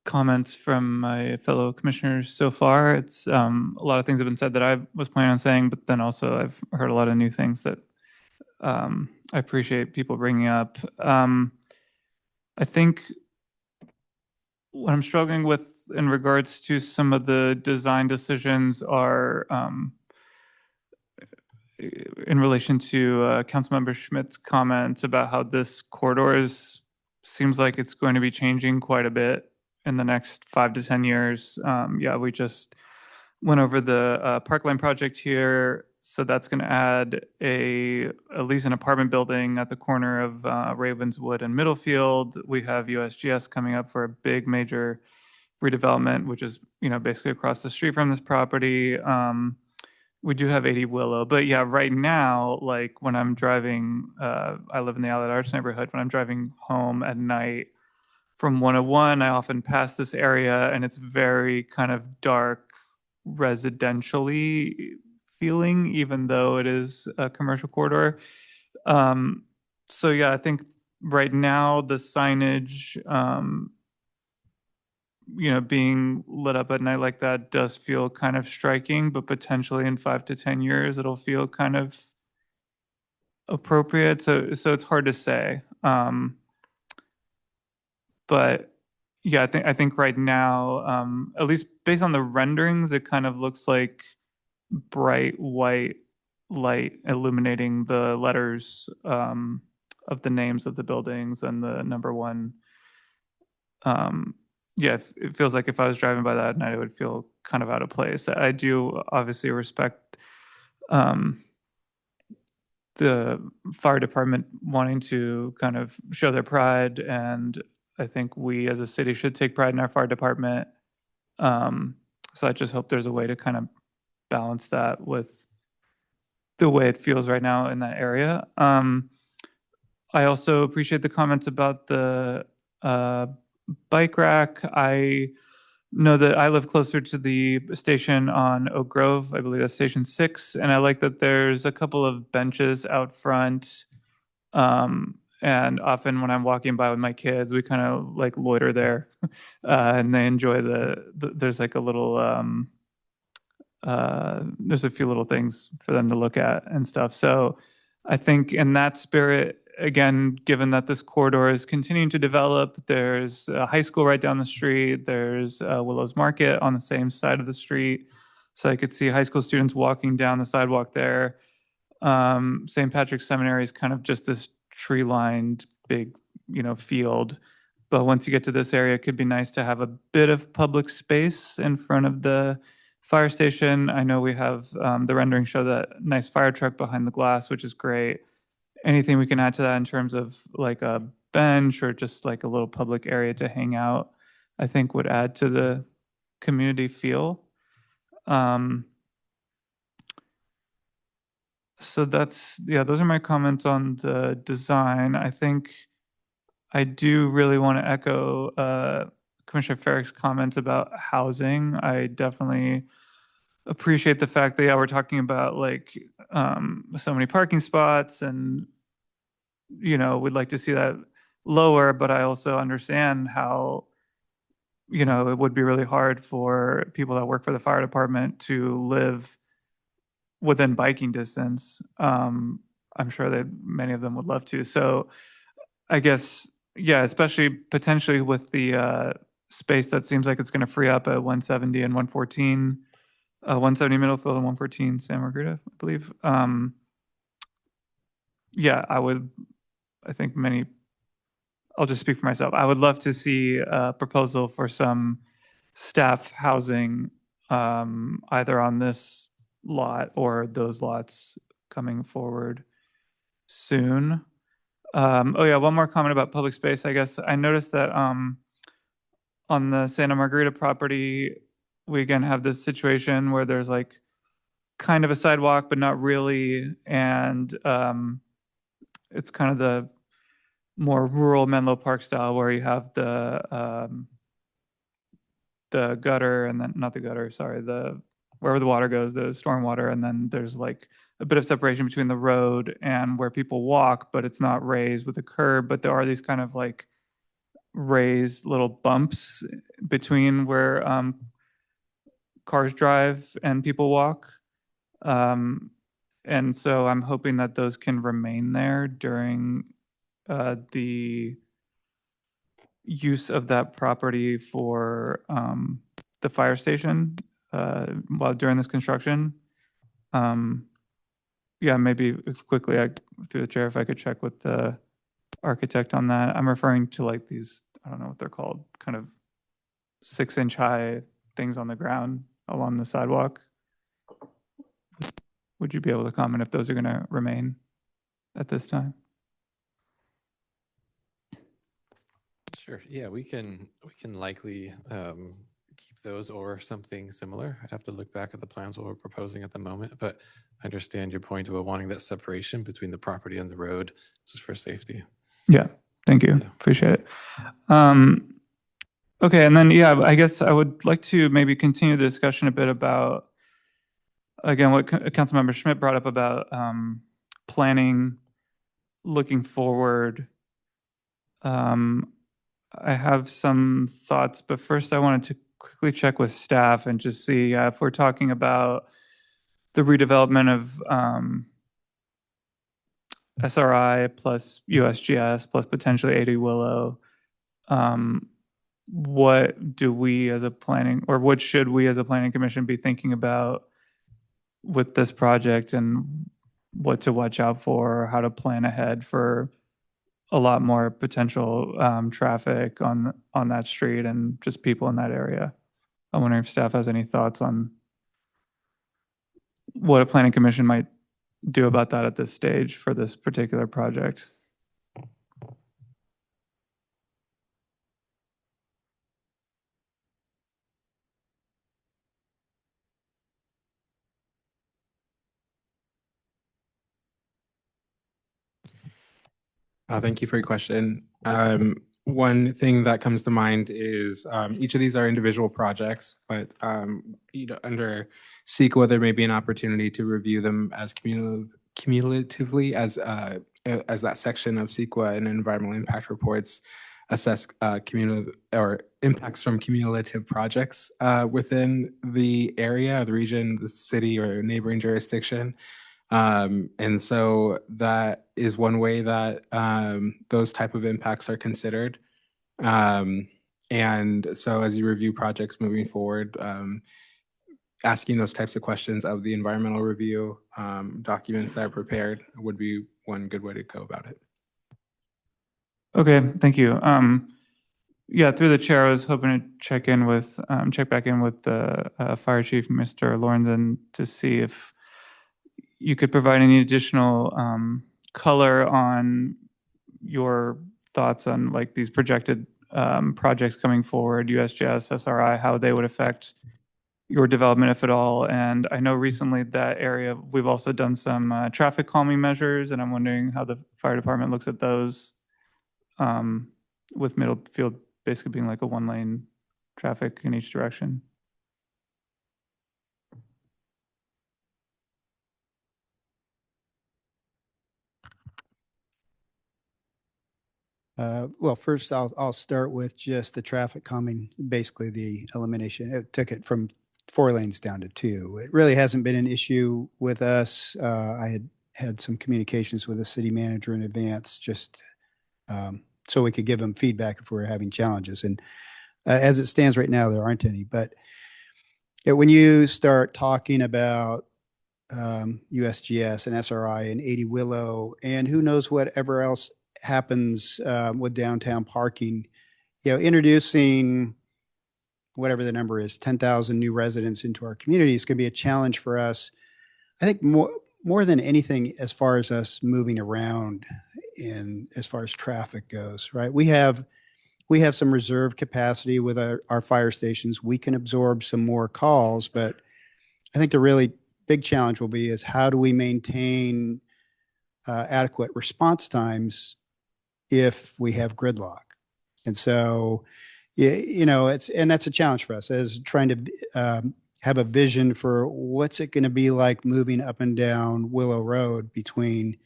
comments from my fellow commissioners so far. It's a lot of things have been said that I was planning on saying, but then also I've heard a lot of new things that I appreciate people bringing up. I think what I'm struggling with in regards to some of the design decisions are in relation to Councilmember Schmidt's comments about how this corridor seems like it's going to be changing quite a bit in the next 5 to 10 years. Yeah, we just went over the Parkline project here. So that's going to add at least an apartment building at the corner of Ravenswood and Middlefield. We have USGS coming up for a big major redevelopment, which is, basically across the street from this property. We do have 80 Willow, but yeah, right now, like when I'm driving, I live in the Outlet Arts neighborhood. When I'm driving home at night from 101, I often pass this area, and it's very kind of dark, residentially feeling, even though it is a commercial corridor. So yeah, I think right now the signage, being lit up at night like that does feel kind of striking, but potentially in 5 to 10 years, it'll feel kind of appropriate. So it's hard to say. But yeah, I think right now, at least based on the renderings, it kind of looks like bright white light illuminating the letters of the names of the buildings and the number one. Yeah, it feels like if I was driving by that at night, it would feel kind of out of place. I do obviously respect the fire department wanting to kind of show their pride, and I think we as a city should take pride in our fire department. So I just hope there's a way to kind of balance that with the way it feels right now in that area. I also appreciate the comments about the bike rack. I know that I live closer to the station on Oak Grove. I believe that's Station 6. And I like that there's a couple of benches out front. And often when I'm walking by with my kids, we kind of like loiter there. And they enjoy there's like a little, there's a few little things for them to look at and stuff. So I think in that spirit, again, given that this corridor is continuing to develop, there's a high school right down the street, there's Willows Market on the same side of the street. So I could see high school students walking down the sidewalk there. St. Patrick's Seminary is kind of just this tree-lined big, field. But once you get to this area, it could be nice to have a bit of public space in front of the fire station. I know we have the rendering show that nice fire truck behind the glass, which is great. Anything we can add to that in terms of like a bench or just like a little public area to hang out, I think would add to the community feel. So those are my comments on the design. I think I do really want to echo Commissioner Farrick's comments about housing. I definitely appreciate the fact that we're talking about like so many parking spots, and we'd like to see that lower, but I also understand how it would be really hard for people that work for the fire department to live within biking distance. I'm sure that many of them would love to. So I guess, especially potentially with the space that seems like it's going to free up at 170 and 114, 170 Middlefield and 114 Santa Margarita, I believe. I'll just speak for myself. I would love to see a proposal for some staff housing either on this lot or those lots coming forward soon. One more comment about public space. I guess I noticed that on the Santa Margarita property, we again have this situation where there's like kind of a sidewalk, but not really. And it's kind of the more rural Menlo Park style where you have the gutter and then not the gutter, sorry, wherever the water goes, the storm water, and then there's like a bit of separation between the road and where people walk, but it's not raised with a curb, but there are these kind of like raised little bumps between where cars drive and people walk. And so I'm hoping that those can remain there during the use of that property for the fire station while during this construction. Maybe quickly, through the chair, if I could check with the architect on that. I'm referring to like these, I don't know what they're called, kind of 6-inch high things on the ground along the sidewalk. Would you be able to comment if those are going to remain at this time? Sure. Yeah, we can likely keep those or something similar. I'd have to look back at the plans what we're proposing at the moment, but I understand your point about wanting that separation between the property and the road just for safety. Yeah, thank you. Yeah. Appreciate it. Okay, and then, yeah, I guess I would like to maybe continue the discussion a bit about, again, what Councilmember Schmidt brought up about planning, looking forward. I have some thoughts, but first I wanted to quickly check with staff and just see if we're talking about the redevelopment of SRI plus USGS plus potentially 80 Willow. What do we as a planning, or what should we as a planning commission be thinking about with this project, and what to watch out for, or how to plan ahead for a lot more potential traffic on that street and just people in that area? I'm wondering if staff has any thoughts on what a planning commission might do about that at this stage for this particular project. Thank you for your question. One thing that comes to mind is each of these are individual projects, but under CEQA, there may be an opportunity to review them as cumulatively as that section of CEQA and environmental impact reports assess cumulative or impacts from cumulative projects within the area, the region, the city, or neighboring jurisdiction. And so that is one way that those type of impacts are considered. And so as you review projects moving forward, asking those types of questions of the environmental review documents that are prepared would be one good way to go about it. Okay, thank you. Yeah, through the chair, I was hoping to check back in with the Fire Chief, Mr. Lorenzen, to see if you could provide any additional color on your thoughts on like these projected projects coming forward, USGS, SRI, how they would affect your development, if at all. And I know recently that area, we've also done some traffic calming measures, and I'm wondering how the fire department looks at those with Middlefield basically being like a one-lane traffic in each direction. Well, first I'll start with just the traffic calming, basically the elimination. It took it from 4 lanes down to 2. It really hasn't been an issue with us. I had some communications with the city manager in advance, just so we could give them feedback if we were having challenges. And as it stands right now, there aren't any. But when you start talking about USGS and SRI and 80 Willow, and who knows whatever else happens with downtown parking, introducing whatever the number is, 10,000 new residents into our communities can be a challenge for us. I think more than anything, as far as us moving around in as far as traffic goes, right? We have some reserve capacity with our fire stations. We can absorb some more calls, but I think the really big challenge will be is how do we maintain adequate response times if we have gridlock? And so, that's a challenge for us, as trying to have a vision for what's it going to be like moving up and down Willow Road between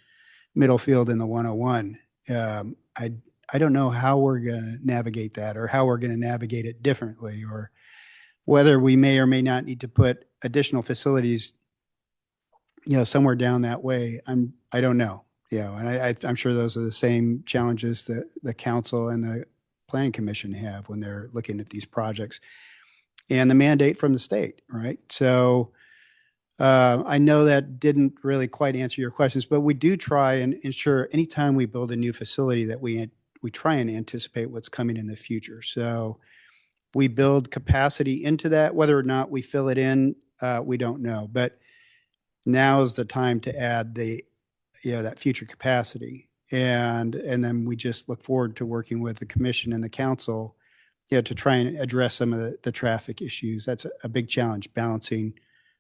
Middlefield and the 101. I don't know how we're going to navigate that, or how we're going to navigate it differently, or whether we may or may not need to put additional facilities, somewhere down that way. I don't know. And I'm sure those are the same challenges that the council and the planning commission have when they're looking at these projects, and the mandate from the state, right? So I know that didn't really quite answer your questions, but we do try and ensure anytime we build a new facility that we try and anticipate what's coming in the future. So we build capacity into that. Whether or not we fill it in, we don't know. But now is the time to add that future capacity. And then we just look forward to working with the commission and the council to try and address some of the traffic issues. That's a big challenge, balancing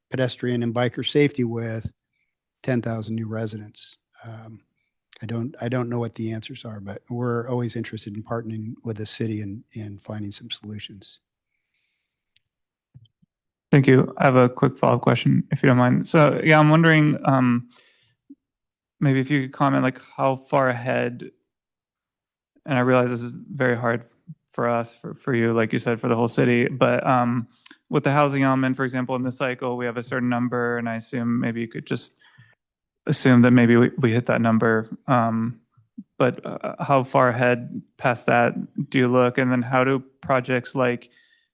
pedestrian and biker safety with 10,000 new residents. I don't know what the answers are, but we're always interested in partnering with the city and finding some solutions. Thank you. I have a quick follow-up question, if you don't mind. So yeah, I'm wondering, maybe if you could comment like how far ahead, and I realize this is very hard for us, for you, like you said, for the whole city, but with the housing element, for example, in this cycle, we have a certain number, and I assume maybe you could just assume that maybe we hit that number. But how far ahead past that do you look? And then how do projects like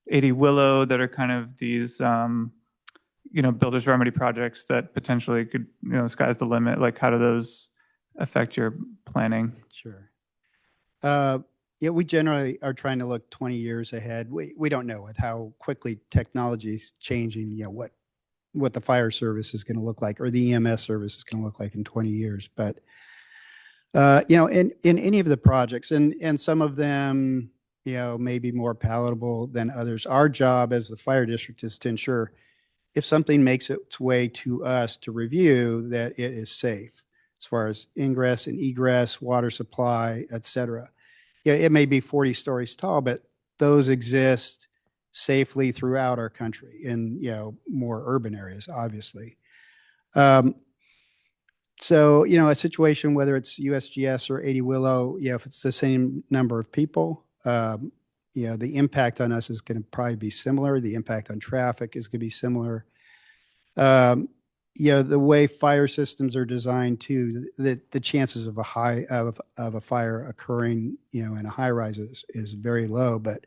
80 Willow that are kind of these, builder's remedy projects that potentially could, sky's the limit, like how do those affect your planning? Sure. Yeah, we generally are trying to look 20 years ahead. We don't know with how quickly technology is changing, what the fire service is going to look like or the EMS service is going to look like in 20 years. But, in any of the projects, and some of them, may be more palatable than others, our job as the fire district is to ensure if something makes its way to us to review, that it is safe as far as ingress and egress, water supply, et cetera. Yeah, it may be 40 stories tall, but those exist safely throughout our country in, more urban areas, obviously. So, a situation, whether it's USGS or 80 Willow, if it's the same number of people, the impact on us is going to probably be similar. The impact on traffic is going to be similar. The way fire systems are designed too, the chances of a fire occurring, in a high rise is very low. But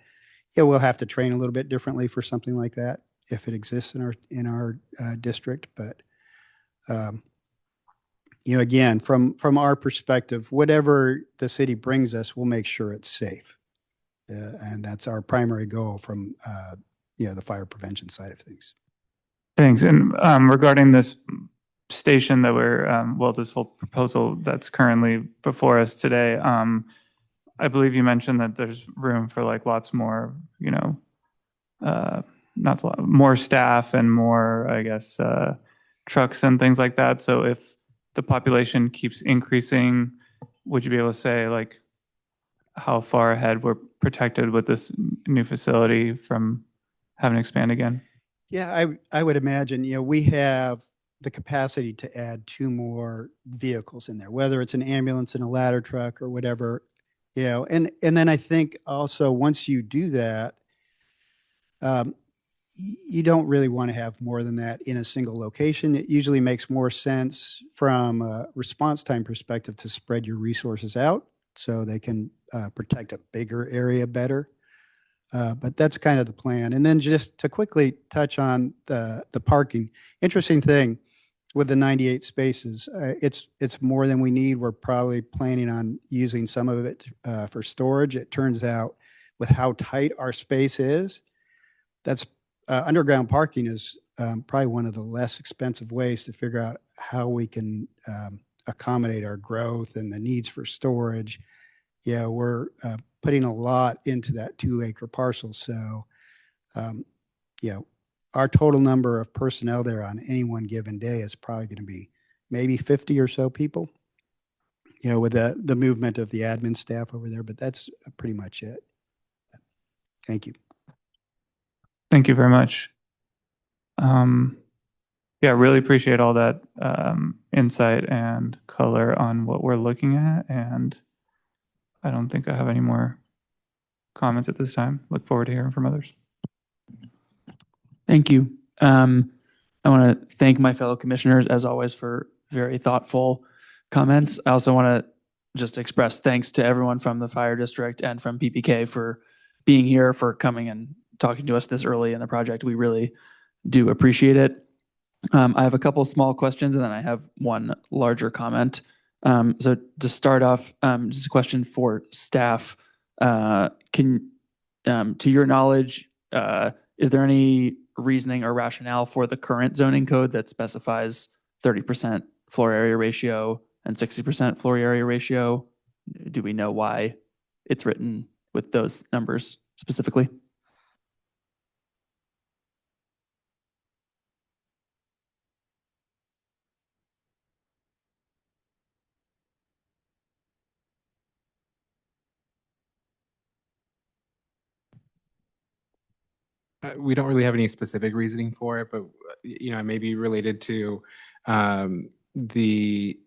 we'll have to train a little bit differently for something like that if it exists in our district. But again, from our perspective, whatever the city brings us, we'll make sure it's safe, and that's our primary goal from the fire prevention side of things. Thanks. And regarding this station that this whole proposal that's currently before us today, I believe you mentioned that there's room for like lots more, more staff and more, I guess, trucks and things like that. So if the population keeps increasing, would you be able to say like how far ahead we're protected with this new facility from having to expand again? Yeah, I would imagine, we have the capacity to add 2 more vehicles in there, whether it's an ambulance and a ladder truck or whatever, and then I think also once you do that, you don't really want to have more than that in a single location. It usually makes more sense from a response time perspective to spread your resources out so they can protect a bigger area better. But that's kind of the plan. And then just to quickly touch on the parking, interesting thing with the 98 spaces, it's more than we need. We're probably planning on using some of it for storage. It turns out with how tight our space is, that's underground parking is probably one of the less expensive ways to figure out how we can accommodate our growth and the needs for storage. We're putting a lot into that 2-acre parcel. So, our total number of personnel there on any one given day is probably going to be maybe 50 or so people, with the movement of the admin staff over there. But that's pretty much it. Thank you. Thank you very much. Really appreciate all that insight and color on what we're looking at. And I don't think I have any more comments at this time. Look forward to hearing from others. Thank you. I want to thank my fellow commissioners, as always, for very thoughtful comments. I also want to just express thanks to everyone from the fire district and from PPK for being here, for coming and talking to us this early in the project. We really do appreciate it. I have a couple small questions and then I have one larger comment. So to start off, just a question for staff. To your knowledge, is there any reasoning or rationale for the current zoning code that specifies 30% floor area ratio and 60% floor area ratio? Do we know why it's written with those numbers specifically? we don't really have any specific reasoning for it, but it may be related to being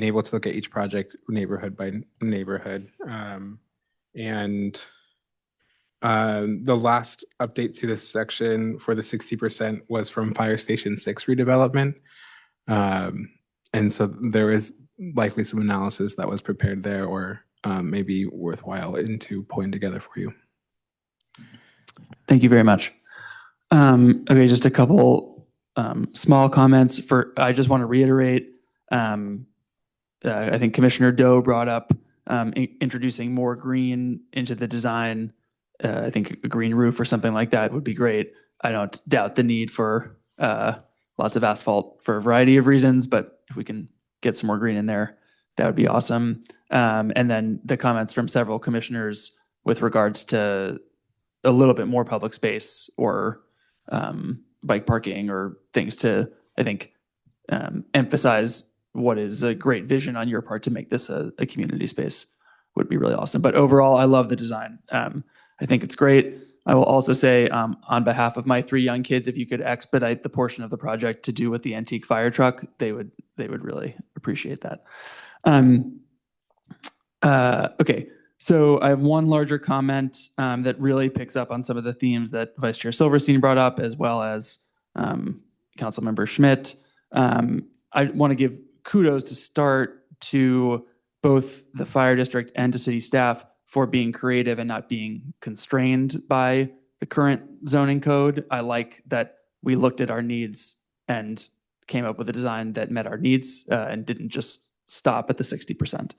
able to look at each project neighborhood by neighborhood. And the last update to this section for the 60% was from Fire Station 6 redevelopment. And so there is likely some analysis that was prepared there or maybe worthwhile into pulling together for you. Thank you very much. Okay, just a couple small comments. I just want to reiterate, I think Commissioner Doe brought up introducing more green into the design. I think a green roof or something like that would be great. I don't doubt the need for lots of asphalt for a variety of reasons, but if we can get some more green in there, that would be awesome. And then the comments from several commissioners with regards to a little bit more public space or bike parking or things to, I think, emphasize what is a great vision on your part to make this a community space would be really awesome. But overall, I love the design. I think it's great. I will also say on behalf of my 3 young kids, if you could expedite the portion of the project to do with the antique fire truck, they would really appreciate that. Okay, so I have one larger comment that really picks up on some of the themes that Vice Chair Silverstein brought up, as well as Councilmember Schmidt. I want to give kudos to start to both the fire district and to city staff for being creative and not being constrained by the current zoning code. I like that we looked at our needs and came up with a design that met our needs and didn't just stop at the 60%.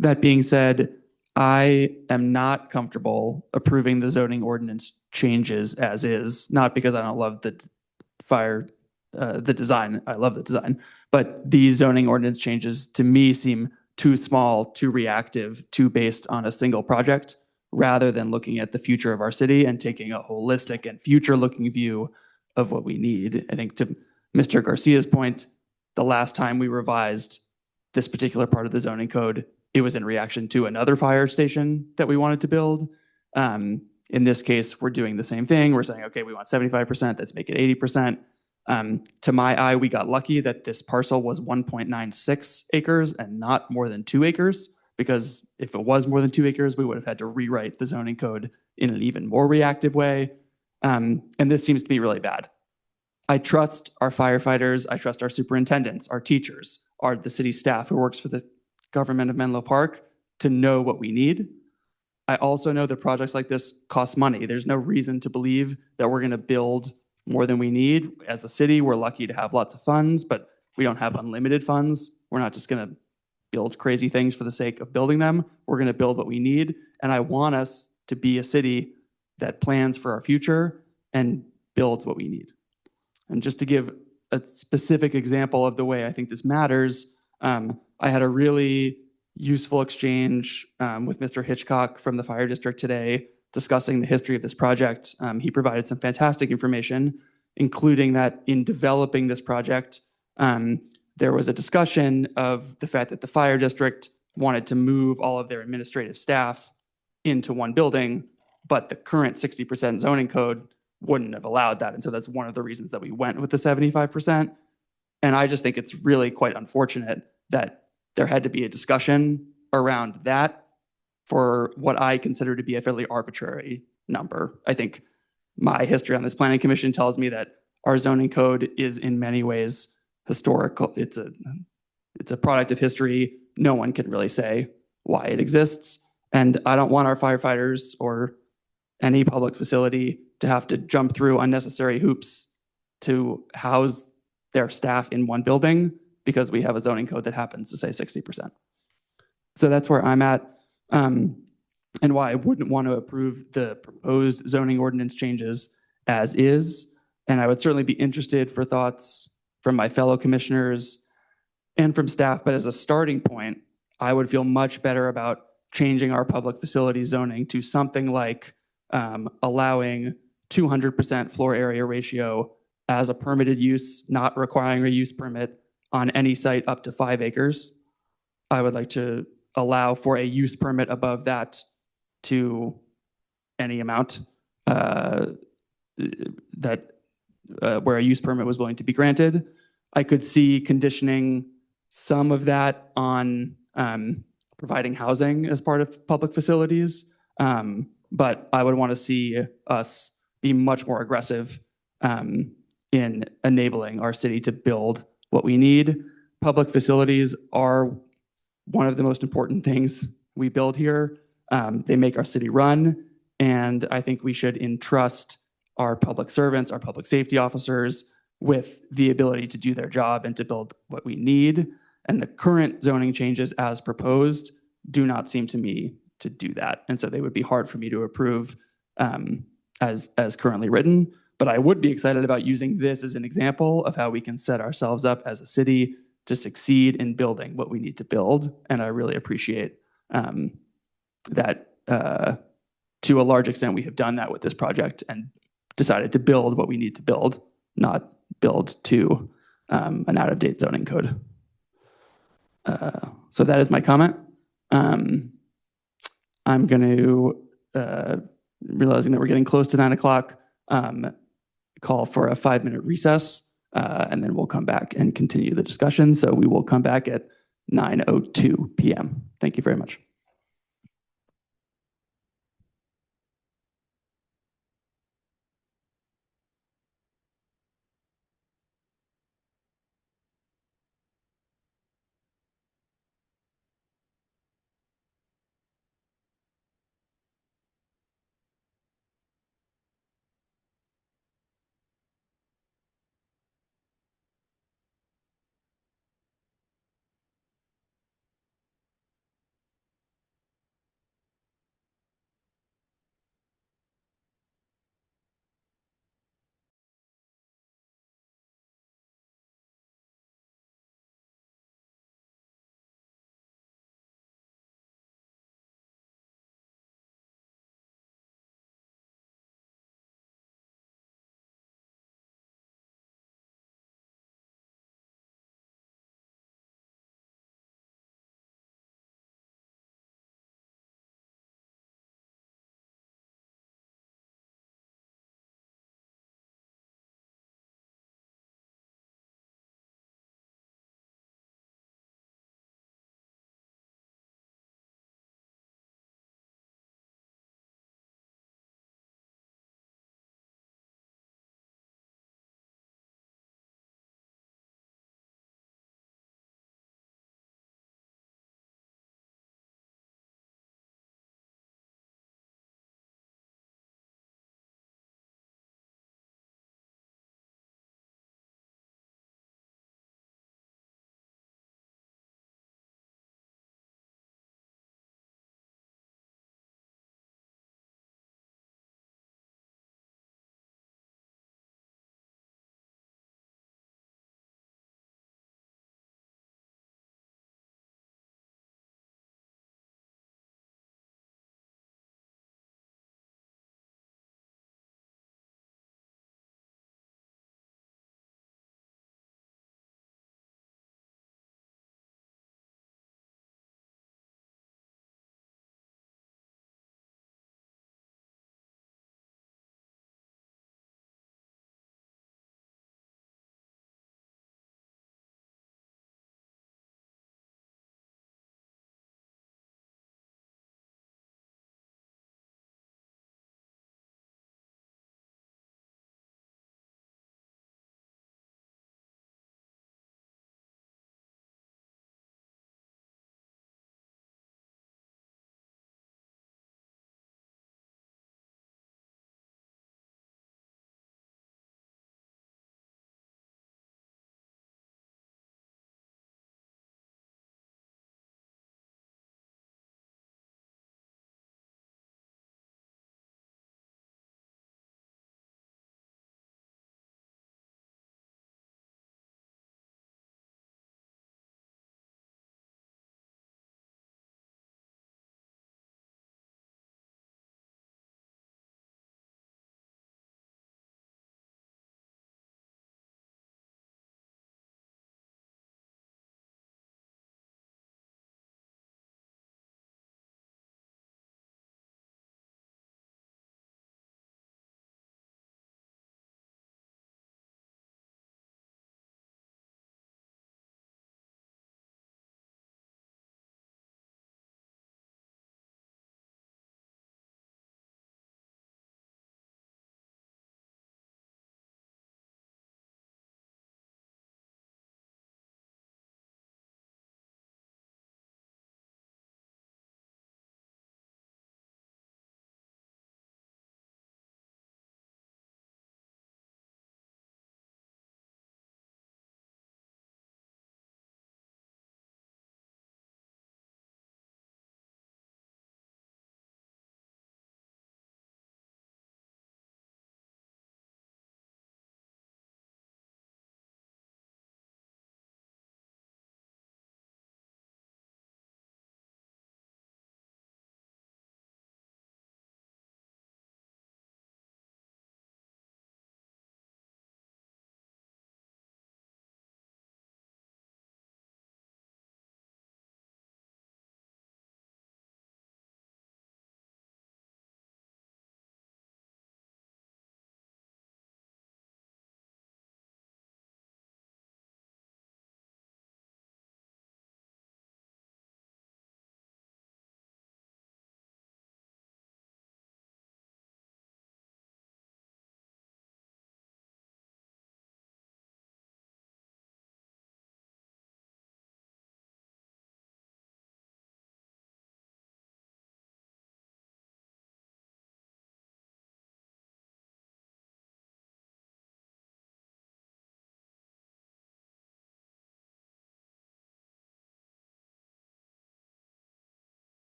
That being said, I am not comfortable approving the zoning ordinance changes as is, not because I don't love the design. I love the design, but these zoning ordinance changes to me seem too small, too reactive, too based on a single project, rather than looking at the future of our city and taking a holistic and future-looking view of what we need. I think to Mr. Garcia's point, the last time we revised this particular part of the zoning code, it was in reaction to another fire station that we wanted to build. In this case, we're doing the same thing. We're saying, okay, we want 75%, let's make it 80%. To my eye, we got lucky that this parcel was 1.96 acres and not more than 2 acres, because if it was more than 2 acres, we would have had to rewrite the zoning code in an even more reactive way. And this seems to be really bad. I trust our firefighters, I trust our superintendents, our teachers, the city staff who works for the government of Menlo Park to know what we need. I also know that projects like this cost money. There's no reason to believe that we're going to build more than we need. As a city, we're lucky to have lots of funds, but we don't have unlimited funds. We're not just going to build crazy things for the sake of building them. We're going to build what we need. And I want us to be a city that plans for our future and builds what we need. And just to give a specific example of the way I think this matters, I had a really useful exchange with Mr. Hitchcock from the fire district today, discussing the history of this project. He provided some fantastic information, including that in developing this project, there was a discussion of the fact that the fire district wanted to move all of their administrative staff into one building, but the current 60% zoning code wouldn't have allowed that. And so that's one of the reasons that we went with the 75%. And I just think it's really quite unfortunate that there had to be a discussion around that for what I consider to be a fairly arbitrary number. I think my history on this planning commission tells me that our zoning code is in many ways historical. It's a product of history. No one can really say why it exists. And I don't want our firefighters or any public facility to have to jump through unnecessary hoops to house their staff in one building because we have a zoning code that happens to say 60%. So that's where I'm at. And why I wouldn't want to approve the proposed zoning ordinance changes as is. And I would certainly be interested for thoughts from my fellow commissioners and from staff. But as a starting point, I would feel much better about changing our public facility zoning to something like allowing 200% floor area ratio as a permitted use, not requiring a use permit on any site up to 5 acres. I would like to allow for a use permit above that to any amount. uh, that where a use permit was willing to be granted. I could see conditioning some of that on providing housing as part of public facilities. But I would want to see us be much more aggressive in enabling our city to build what we need. Public facilities are one of the most important things we build here. They make our city run, and I think we should entrust our public servants, our public safety officers, with the ability to do their job and to build what we need. And the current zoning changes as proposed do not seem to me to do that. And so they would be hard for me to approve as currently written. But I would be excited about using this as an example of how we can set ourselves up as a city to succeed in building what we need to build. And I really appreciate that to a large extent, we have done that with this project and decided to build what we need to build, not build to an out-of-date zoning code. So that is my comment. I'm going to, realizing that we're getting close to 9 o'clock, call for a 5-minute recess, and then we'll come back and continue the discussion. So we will come back at 9:02 p.m. Thank you very much.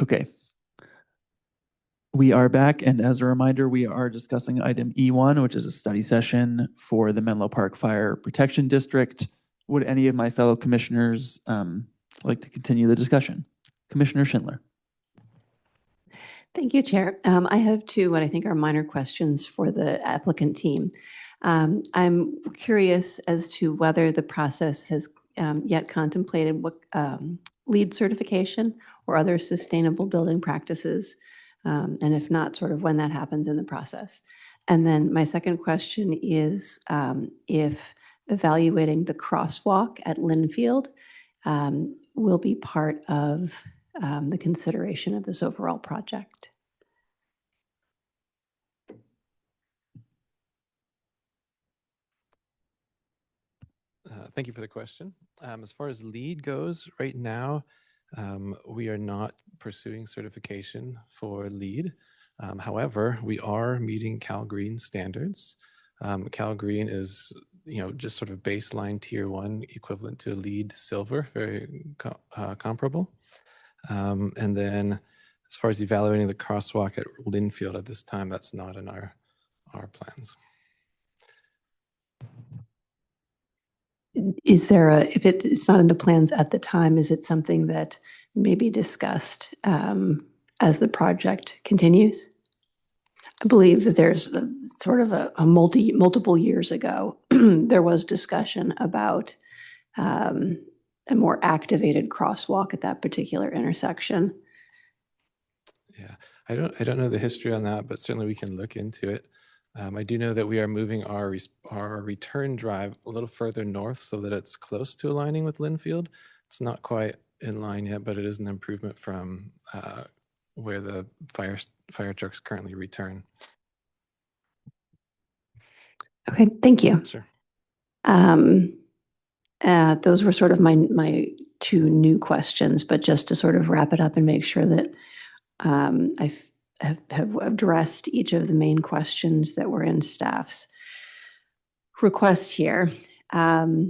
Okay. We are back, and as a reminder, we are discussing item E1, which is a study session for the Menlo Park Fire Protection District. Would any of my fellow commissioners like to continue the discussion? Commissioner Schindler. Thank you, Chair. I have two what I think are minor questions for the applicant team. I'm curious as to whether the process has yet contemplated what LEED certification or other sustainable building practices, and if not, sort of when that happens in the process. And then my second question is if evaluating the crosswalk at Linfield will be part of the consideration of this overall project. Thank you for the question. As far as LEED goes, right now, we are not pursuing certification for LEED. However, we are meeting Cal Green standards. Cal Green is, just sort of baseline tier 1 equivalent to LEED Silver, very comparable. And then as far as evaluating the crosswalk at Linfield at this time, that's not in our plans. Is there if it's not in the plans at the time, is it something that may be discussed as the project continues? I believe that there's sort of a multiple years ago, there was discussion about a more activated crosswalk at that particular intersection. Yeah, I don't know the history on that, but certainly we can look into it. I do know that we are moving our return drive a little further north so that it's close to aligning with Linfield. It's not quite in line yet, but it is an improvement from where the fire trucks currently return. Okay, thank you. Sure. Those were sort of my two new questions, but just to sort of wrap it up and make sure that I have addressed each of the main questions that were in staff's requests here. As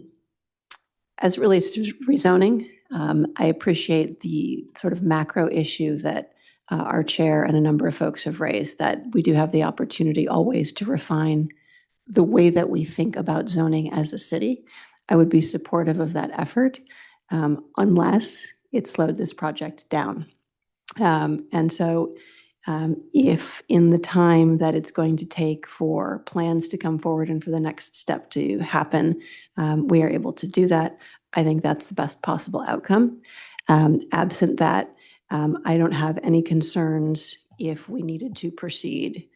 it relates to rezoning, I appreciate the sort of macro issue that our chair and a number of folks have raised, that we do have the opportunity always to refine the way that we think about zoning as a city. I would be supportive of that effort unless it slowed this project down. And so if in the time that it's going to take for plans to come forward and for the next step to happen, we are able to do that, I think that's the best possible outcome. Absent that, I don't have any concerns if we needed to proceed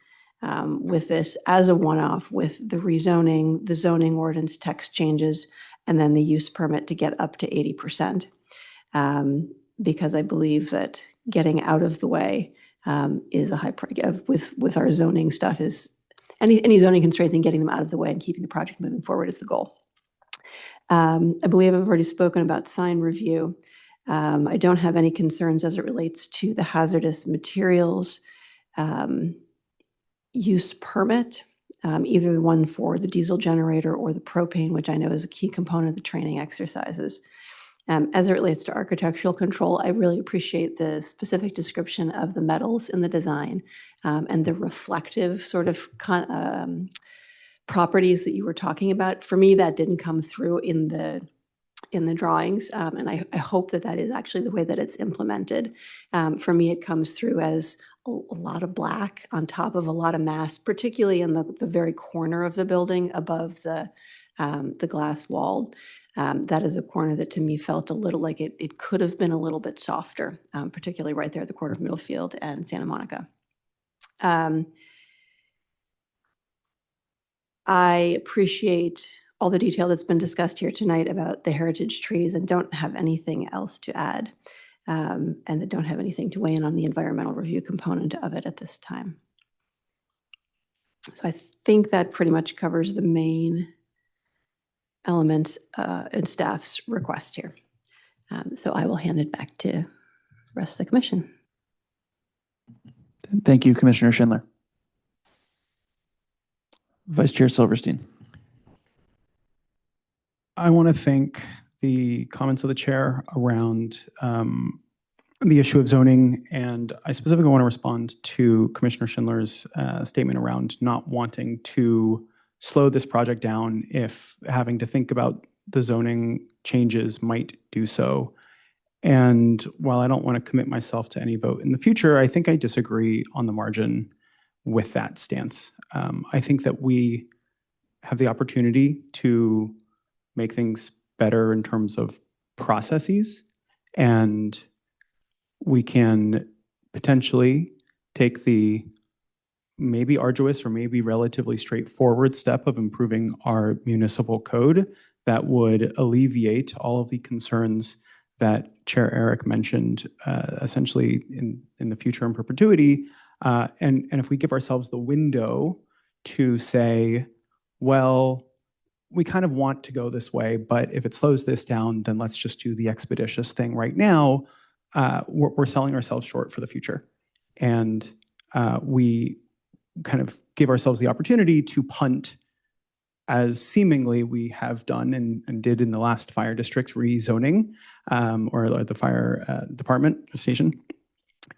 with this as a one-off with the rezoning, the zoning ordinance text changes, and then the use permit to get up to 80%. Because I believe that getting out of the way is a high priority with our zoning stuff. Is any zoning constraints and getting them out of the way and keeping the project moving forward is the goal. I believe I've already spoken about sign review. I don't have any concerns as it relates to the hazardous materials use permit, either the one for the diesel generator or the propane, which I know is a key component of the training exercises. As it relates to architectural control, I really appreciate the specific description of the metals in the design and the reflective sort of properties that you were talking about. For me, that didn't come through in the drawings, and I hope that that is actually the way that it's implemented. For me, it comes through as a lot of black on top of a lot of mass, particularly in the very corner of the building above the glass wall. That is a corner that to me felt a little like it could have been a little bit softer, particularly right there at the corner of Middlefield and Santa Monica. I appreciate all the detail that's been discussed here tonight about the heritage trees and don't have anything else to add. And I don't have anything to weigh in on the environmental review component of it at this time. So I think that pretty much covers the main elements in staff's request here. So I will hand it back to the rest of the commission. Thank you, Commissioner Schindler. Vice Chair Silverstein. I want to thank the comments of the chair around the issue of zoning, and I specifically want to respond to Commissioner Schindler's statement around not wanting to slow this project down if having to think about the zoning changes might do so. And while I don't want to commit myself to any vote in the future, I think I disagree on the margin with that stance. I think that we have the opportunity to make things better in terms of processes, and we can potentially take the maybe arduous or maybe relatively straightforward step of improving our municipal code that would alleviate all of the concerns that Chair Eric mentioned, essentially in the future in perpetuity. And if we give ourselves the window to say, well, we kind of want to go this way, but if it slows this down, then let's just do the expeditious thing right now, we're selling ourselves short for the future. And we kind of give ourselves the opportunity to punt, as seemingly we have done and did in the last fire district rezoning, or the fire department station.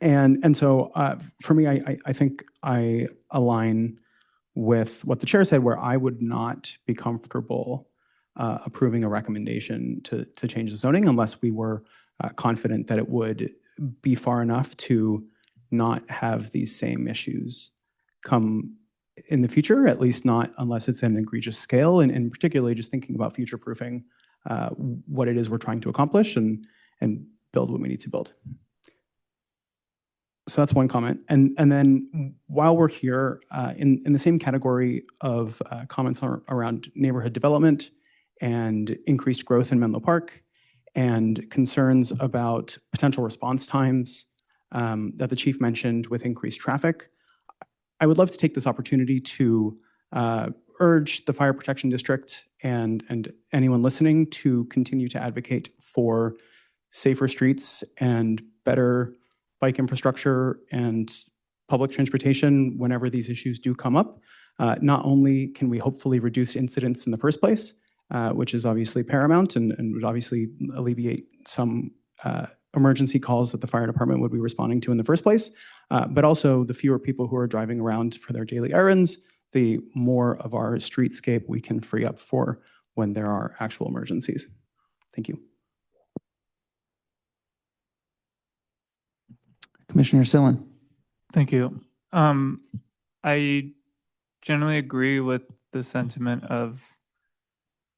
And so for me, I think I align with what the chair said, where I would not be comfortable approving a recommendation to change the zoning unless we were confident that it would be far enough to not have these same issues come in the future, at least not unless it's an egregious scale, and particularly just thinking about future-proofing what it is we're trying to accomplish and build what we need to build. So that's one comment. And then while we're here, in the same category of comments around neighborhood development and increased growth in Menlo Park and concerns about potential response times that the chief mentioned with increased traffic, I would love to take this opportunity to urge the Fire Protection District and anyone listening to continue to advocate for safer streets and better bike infrastructure and public transportation whenever these issues do come up. Not only can we hopefully reduce incidents in the first place, which is obviously paramount and would obviously alleviate some emergency calls that the fire department would be responding to in the first place, but also the fewer people who are driving around for their daily errands, the more of our streetscape we can free up for when there are actual emergencies. Thank you. Commissioner Sillen. Thank you. I generally agree with the sentiment of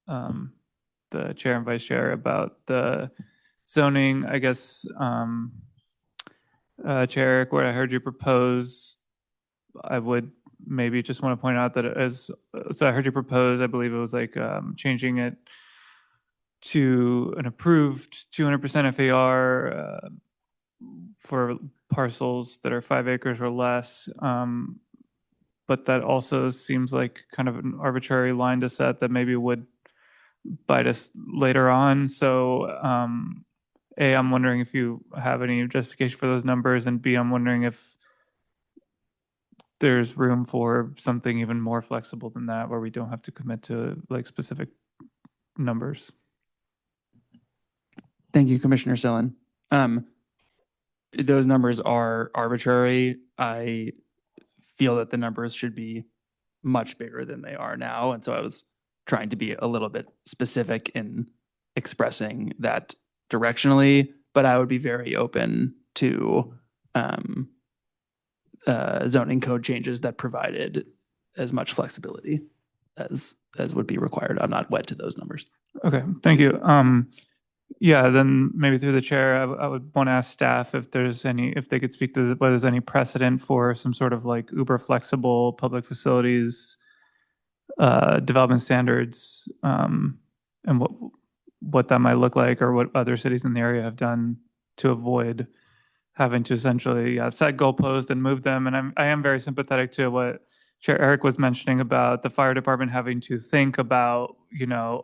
the chair and vice chair about the zoning. I guess, Chair Eric, what I heard you propose, I would maybe just want to point out that so I heard you propose, I believe it was like changing it to an approved 200% FAR for parcels that are 5 acres or less. But that also seems like kind of an arbitrary line to set that maybe would bite us later on. So A, I'm wondering if you have any justification for those numbers, and B, I'm wondering if there's room for something even more flexible than that, where we don't have to commit to like specific numbers. Thank you, Commissioner Sillen. Those numbers are arbitrary. I feel that the numbers should be much bigger than they are now. And so I was trying to be a little bit specific in expressing that directionally, but I would be very open to zoning code changes that provided as much flexibility as would be required. I'm not wed to those numbers. Okay, thank you. Yeah, then maybe through the chair, I would want to ask staff if they could speak to whether there's any precedent for some sort of like uber flexible public facilities development standards, and what that might look like, or what other cities in the area have done to avoid having to essentially set goalposts and move them. And I am very sympathetic to what Chair Eric was mentioning about the fire department having to think about,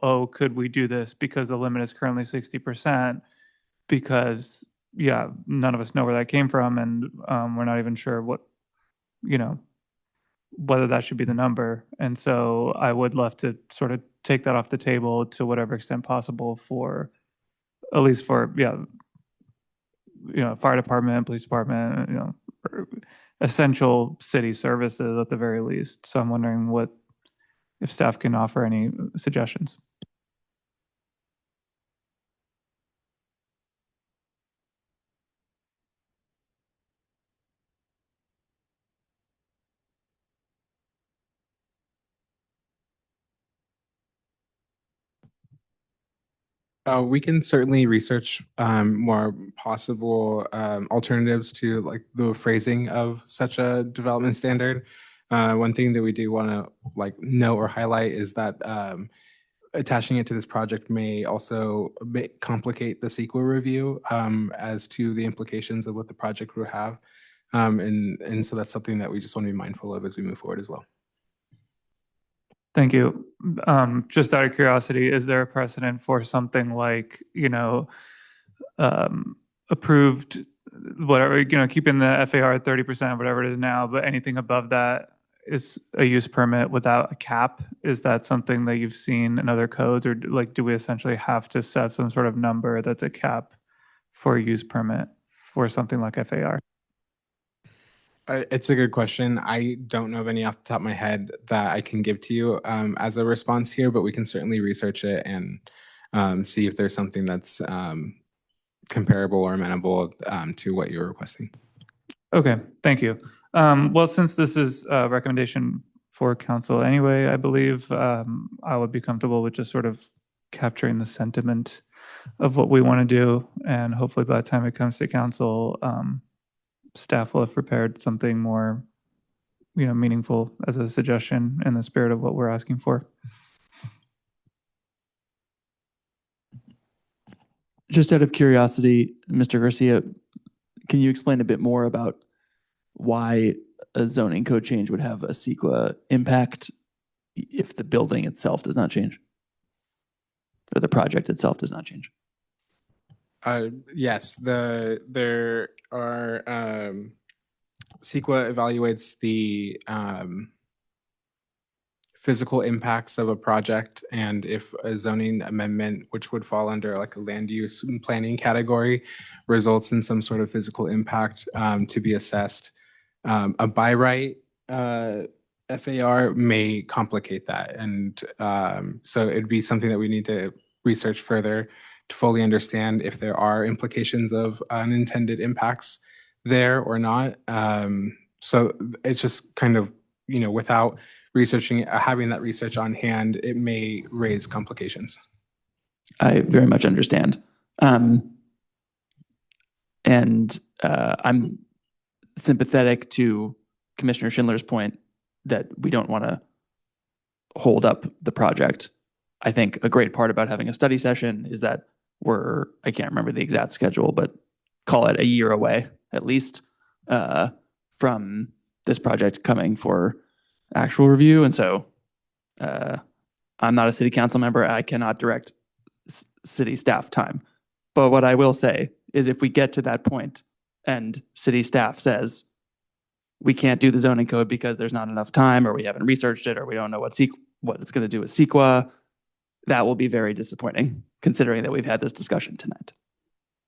oh, could we do this because the limit is currently 60%? Because, yeah, none of us know where that came from, and we're not even sure whether that should be the number. And so I would love to sort of take that off the table to whatever extent possible, for at least for fire department, police department, essential city services at the very least. So I'm wondering if staff can offer any suggestions. We can certainly research more possible alternatives to like the phrasing of such a development standard. One thing that we do want to like note or highlight is that attaching it to this project may also complicate the CEQA review as to the implications of what the project would have. And so that's something that we just want to be mindful of as we move forward as well. Thank you. Just out of curiosity, is there a precedent for something like, approved, whatever, keeping the FAR at 30%, whatever it is now, but anything above that is a use permit without a cap? Is that something that you've seen in other codes, or like, do we essentially have to set some sort of number that's a cap for a use permit for something like FAR? It's a good question. I don't know of any off the top of my head that I can give to you as a response here, but we can certainly research it and see if there's something that's comparable or amenable to what you're requesting. Okay, thank you. Well, since this is a recommendation for council anyway, I believe I would be comfortable with just sort of capturing the sentiment of what we want to do. And hopefully by the time it comes to council, staff will have prepared something more, meaningful as a suggestion in the spirit of what we're asking for. Just out of curiosity, Mr. Garcia, can you explain a bit more about why a zoning code change would have a CEQA impact if the building itself does not change, or the project itself does not change? Yes, there are CEQA evaluates the physical impacts of a project, and if a zoning amendment, which would fall under like a land use and planning category, results in some sort of physical impact to be assessed, a by right FAR may complicate that, and so it'd be something that we need to research further to fully understand if there are implications of unintended impacts there or not. So it's just kind of, without researching, having that research on hand, it may raise complications. I very much understand. And I'm sympathetic to Commissioner Schindler's point that we don't want to hold up the project. I think a great part about having a study session is that I can't remember the exact schedule, but call it a year away at least from this project coming for actual review. And so I'm not a city council member. I cannot direct city staff time. But what I will say is if we get to that point and city staff says we can't do the zoning code because there's not enough time, or we haven't researched it, or we don't know what it's going to do with CEQA, that will be very disappointing, considering that we've had this discussion tonight.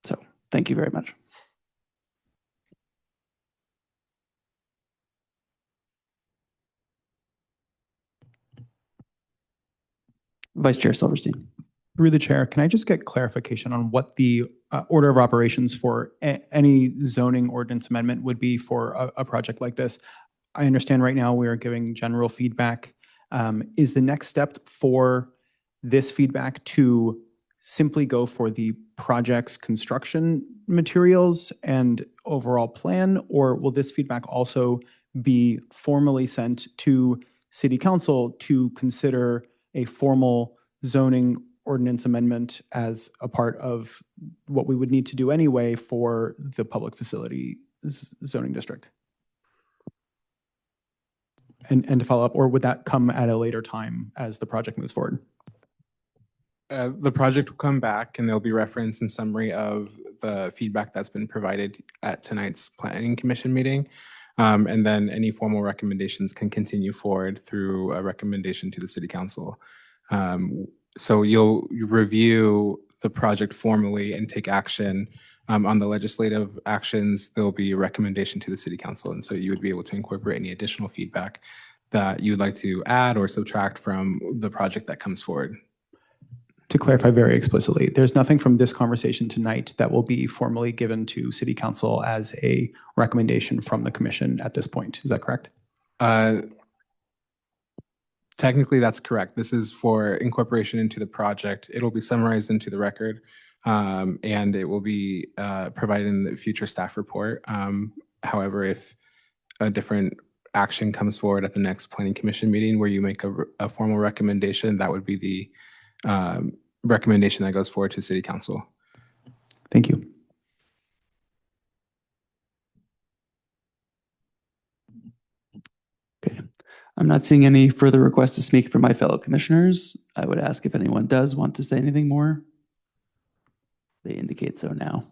So thank you very much. Vice Chair Silverstein. Through the chair, can I just get clarification on what the order of operations for any zoning ordinance amendment would be for a project like this? I understand right now we are giving general feedback. Is the next step for this feedback to simply go for the project's construction materials and overall plan, or will this feedback also be formally sent to City Council to consider a formal zoning ordinance amendment as a part of what we would need to do anyway for the public facility zoning district? And to follow up, or would that come at a later time as the project moves forward? The project will come back and there'll be reference and summary of the feedback that's been provided at tonight's Planning Commission meeting. And then any formal recommendations can continue forward through a recommendation to the City Council. So you'll review the project formally and take action on the legislative actions, there'll be a recommendation to the city council. And so you would be able to incorporate any additional feedback that you would like to add or subtract from the project that comes forward. To clarify very explicitly, there's nothing from this conversation tonight that will be formally given to City Council as a recommendation from the commission at this point. Is that correct? Technically, that's correct. This is for incorporation into the project. It'll be summarized into the record, and it will be provided in the future staff report. However, if a different action comes forward at the next planning commission meeting where you make a formal recommendation, that would be the recommendation that goes forward to city council. Thank you. Okay. I'm not seeing any further requests to speak from my fellow commissioners. I would ask if anyone does want to say anything more. They indicate so now.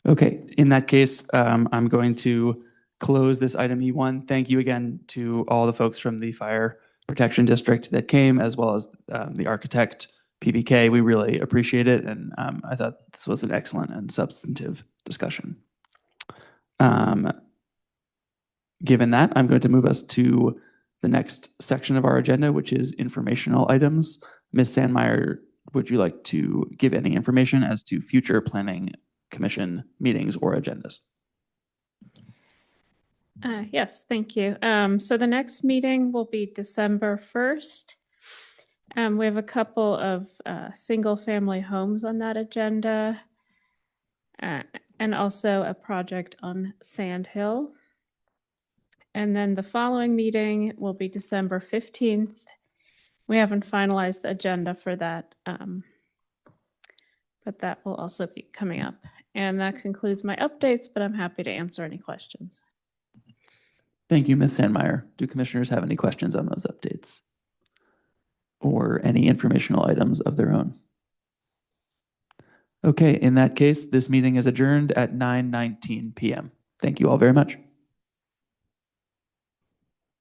Okay, in that case, I'm going to close this item E1. Thank you again to all the folks from the Fire Protection District that came, as well as the architect, PBK. We really appreciate it, and I thought this was an excellent and substantive discussion. Given that, I'm going to move us to the next section of our agenda, which is informational items. Ms. Sandmeyer, would you like to give any information as to future planning commission meetings or agendas? Yes, thank you. So the next meeting will be December 1st. We have a couple of single-family homes on that agenda, and also a project on Sand Hill. And then the following meeting will be December 15th. We haven't finalized the agenda for that, but that will also be coming up. And that concludes my updates, but I'm happy to answer any questions. Thank you, Ms. Sandmeyer. Do commissioners have any questions on those updates or any informational items of their own? Okay, in that case, this meeting is adjourned at 9:19 p.m. Thank you all very much.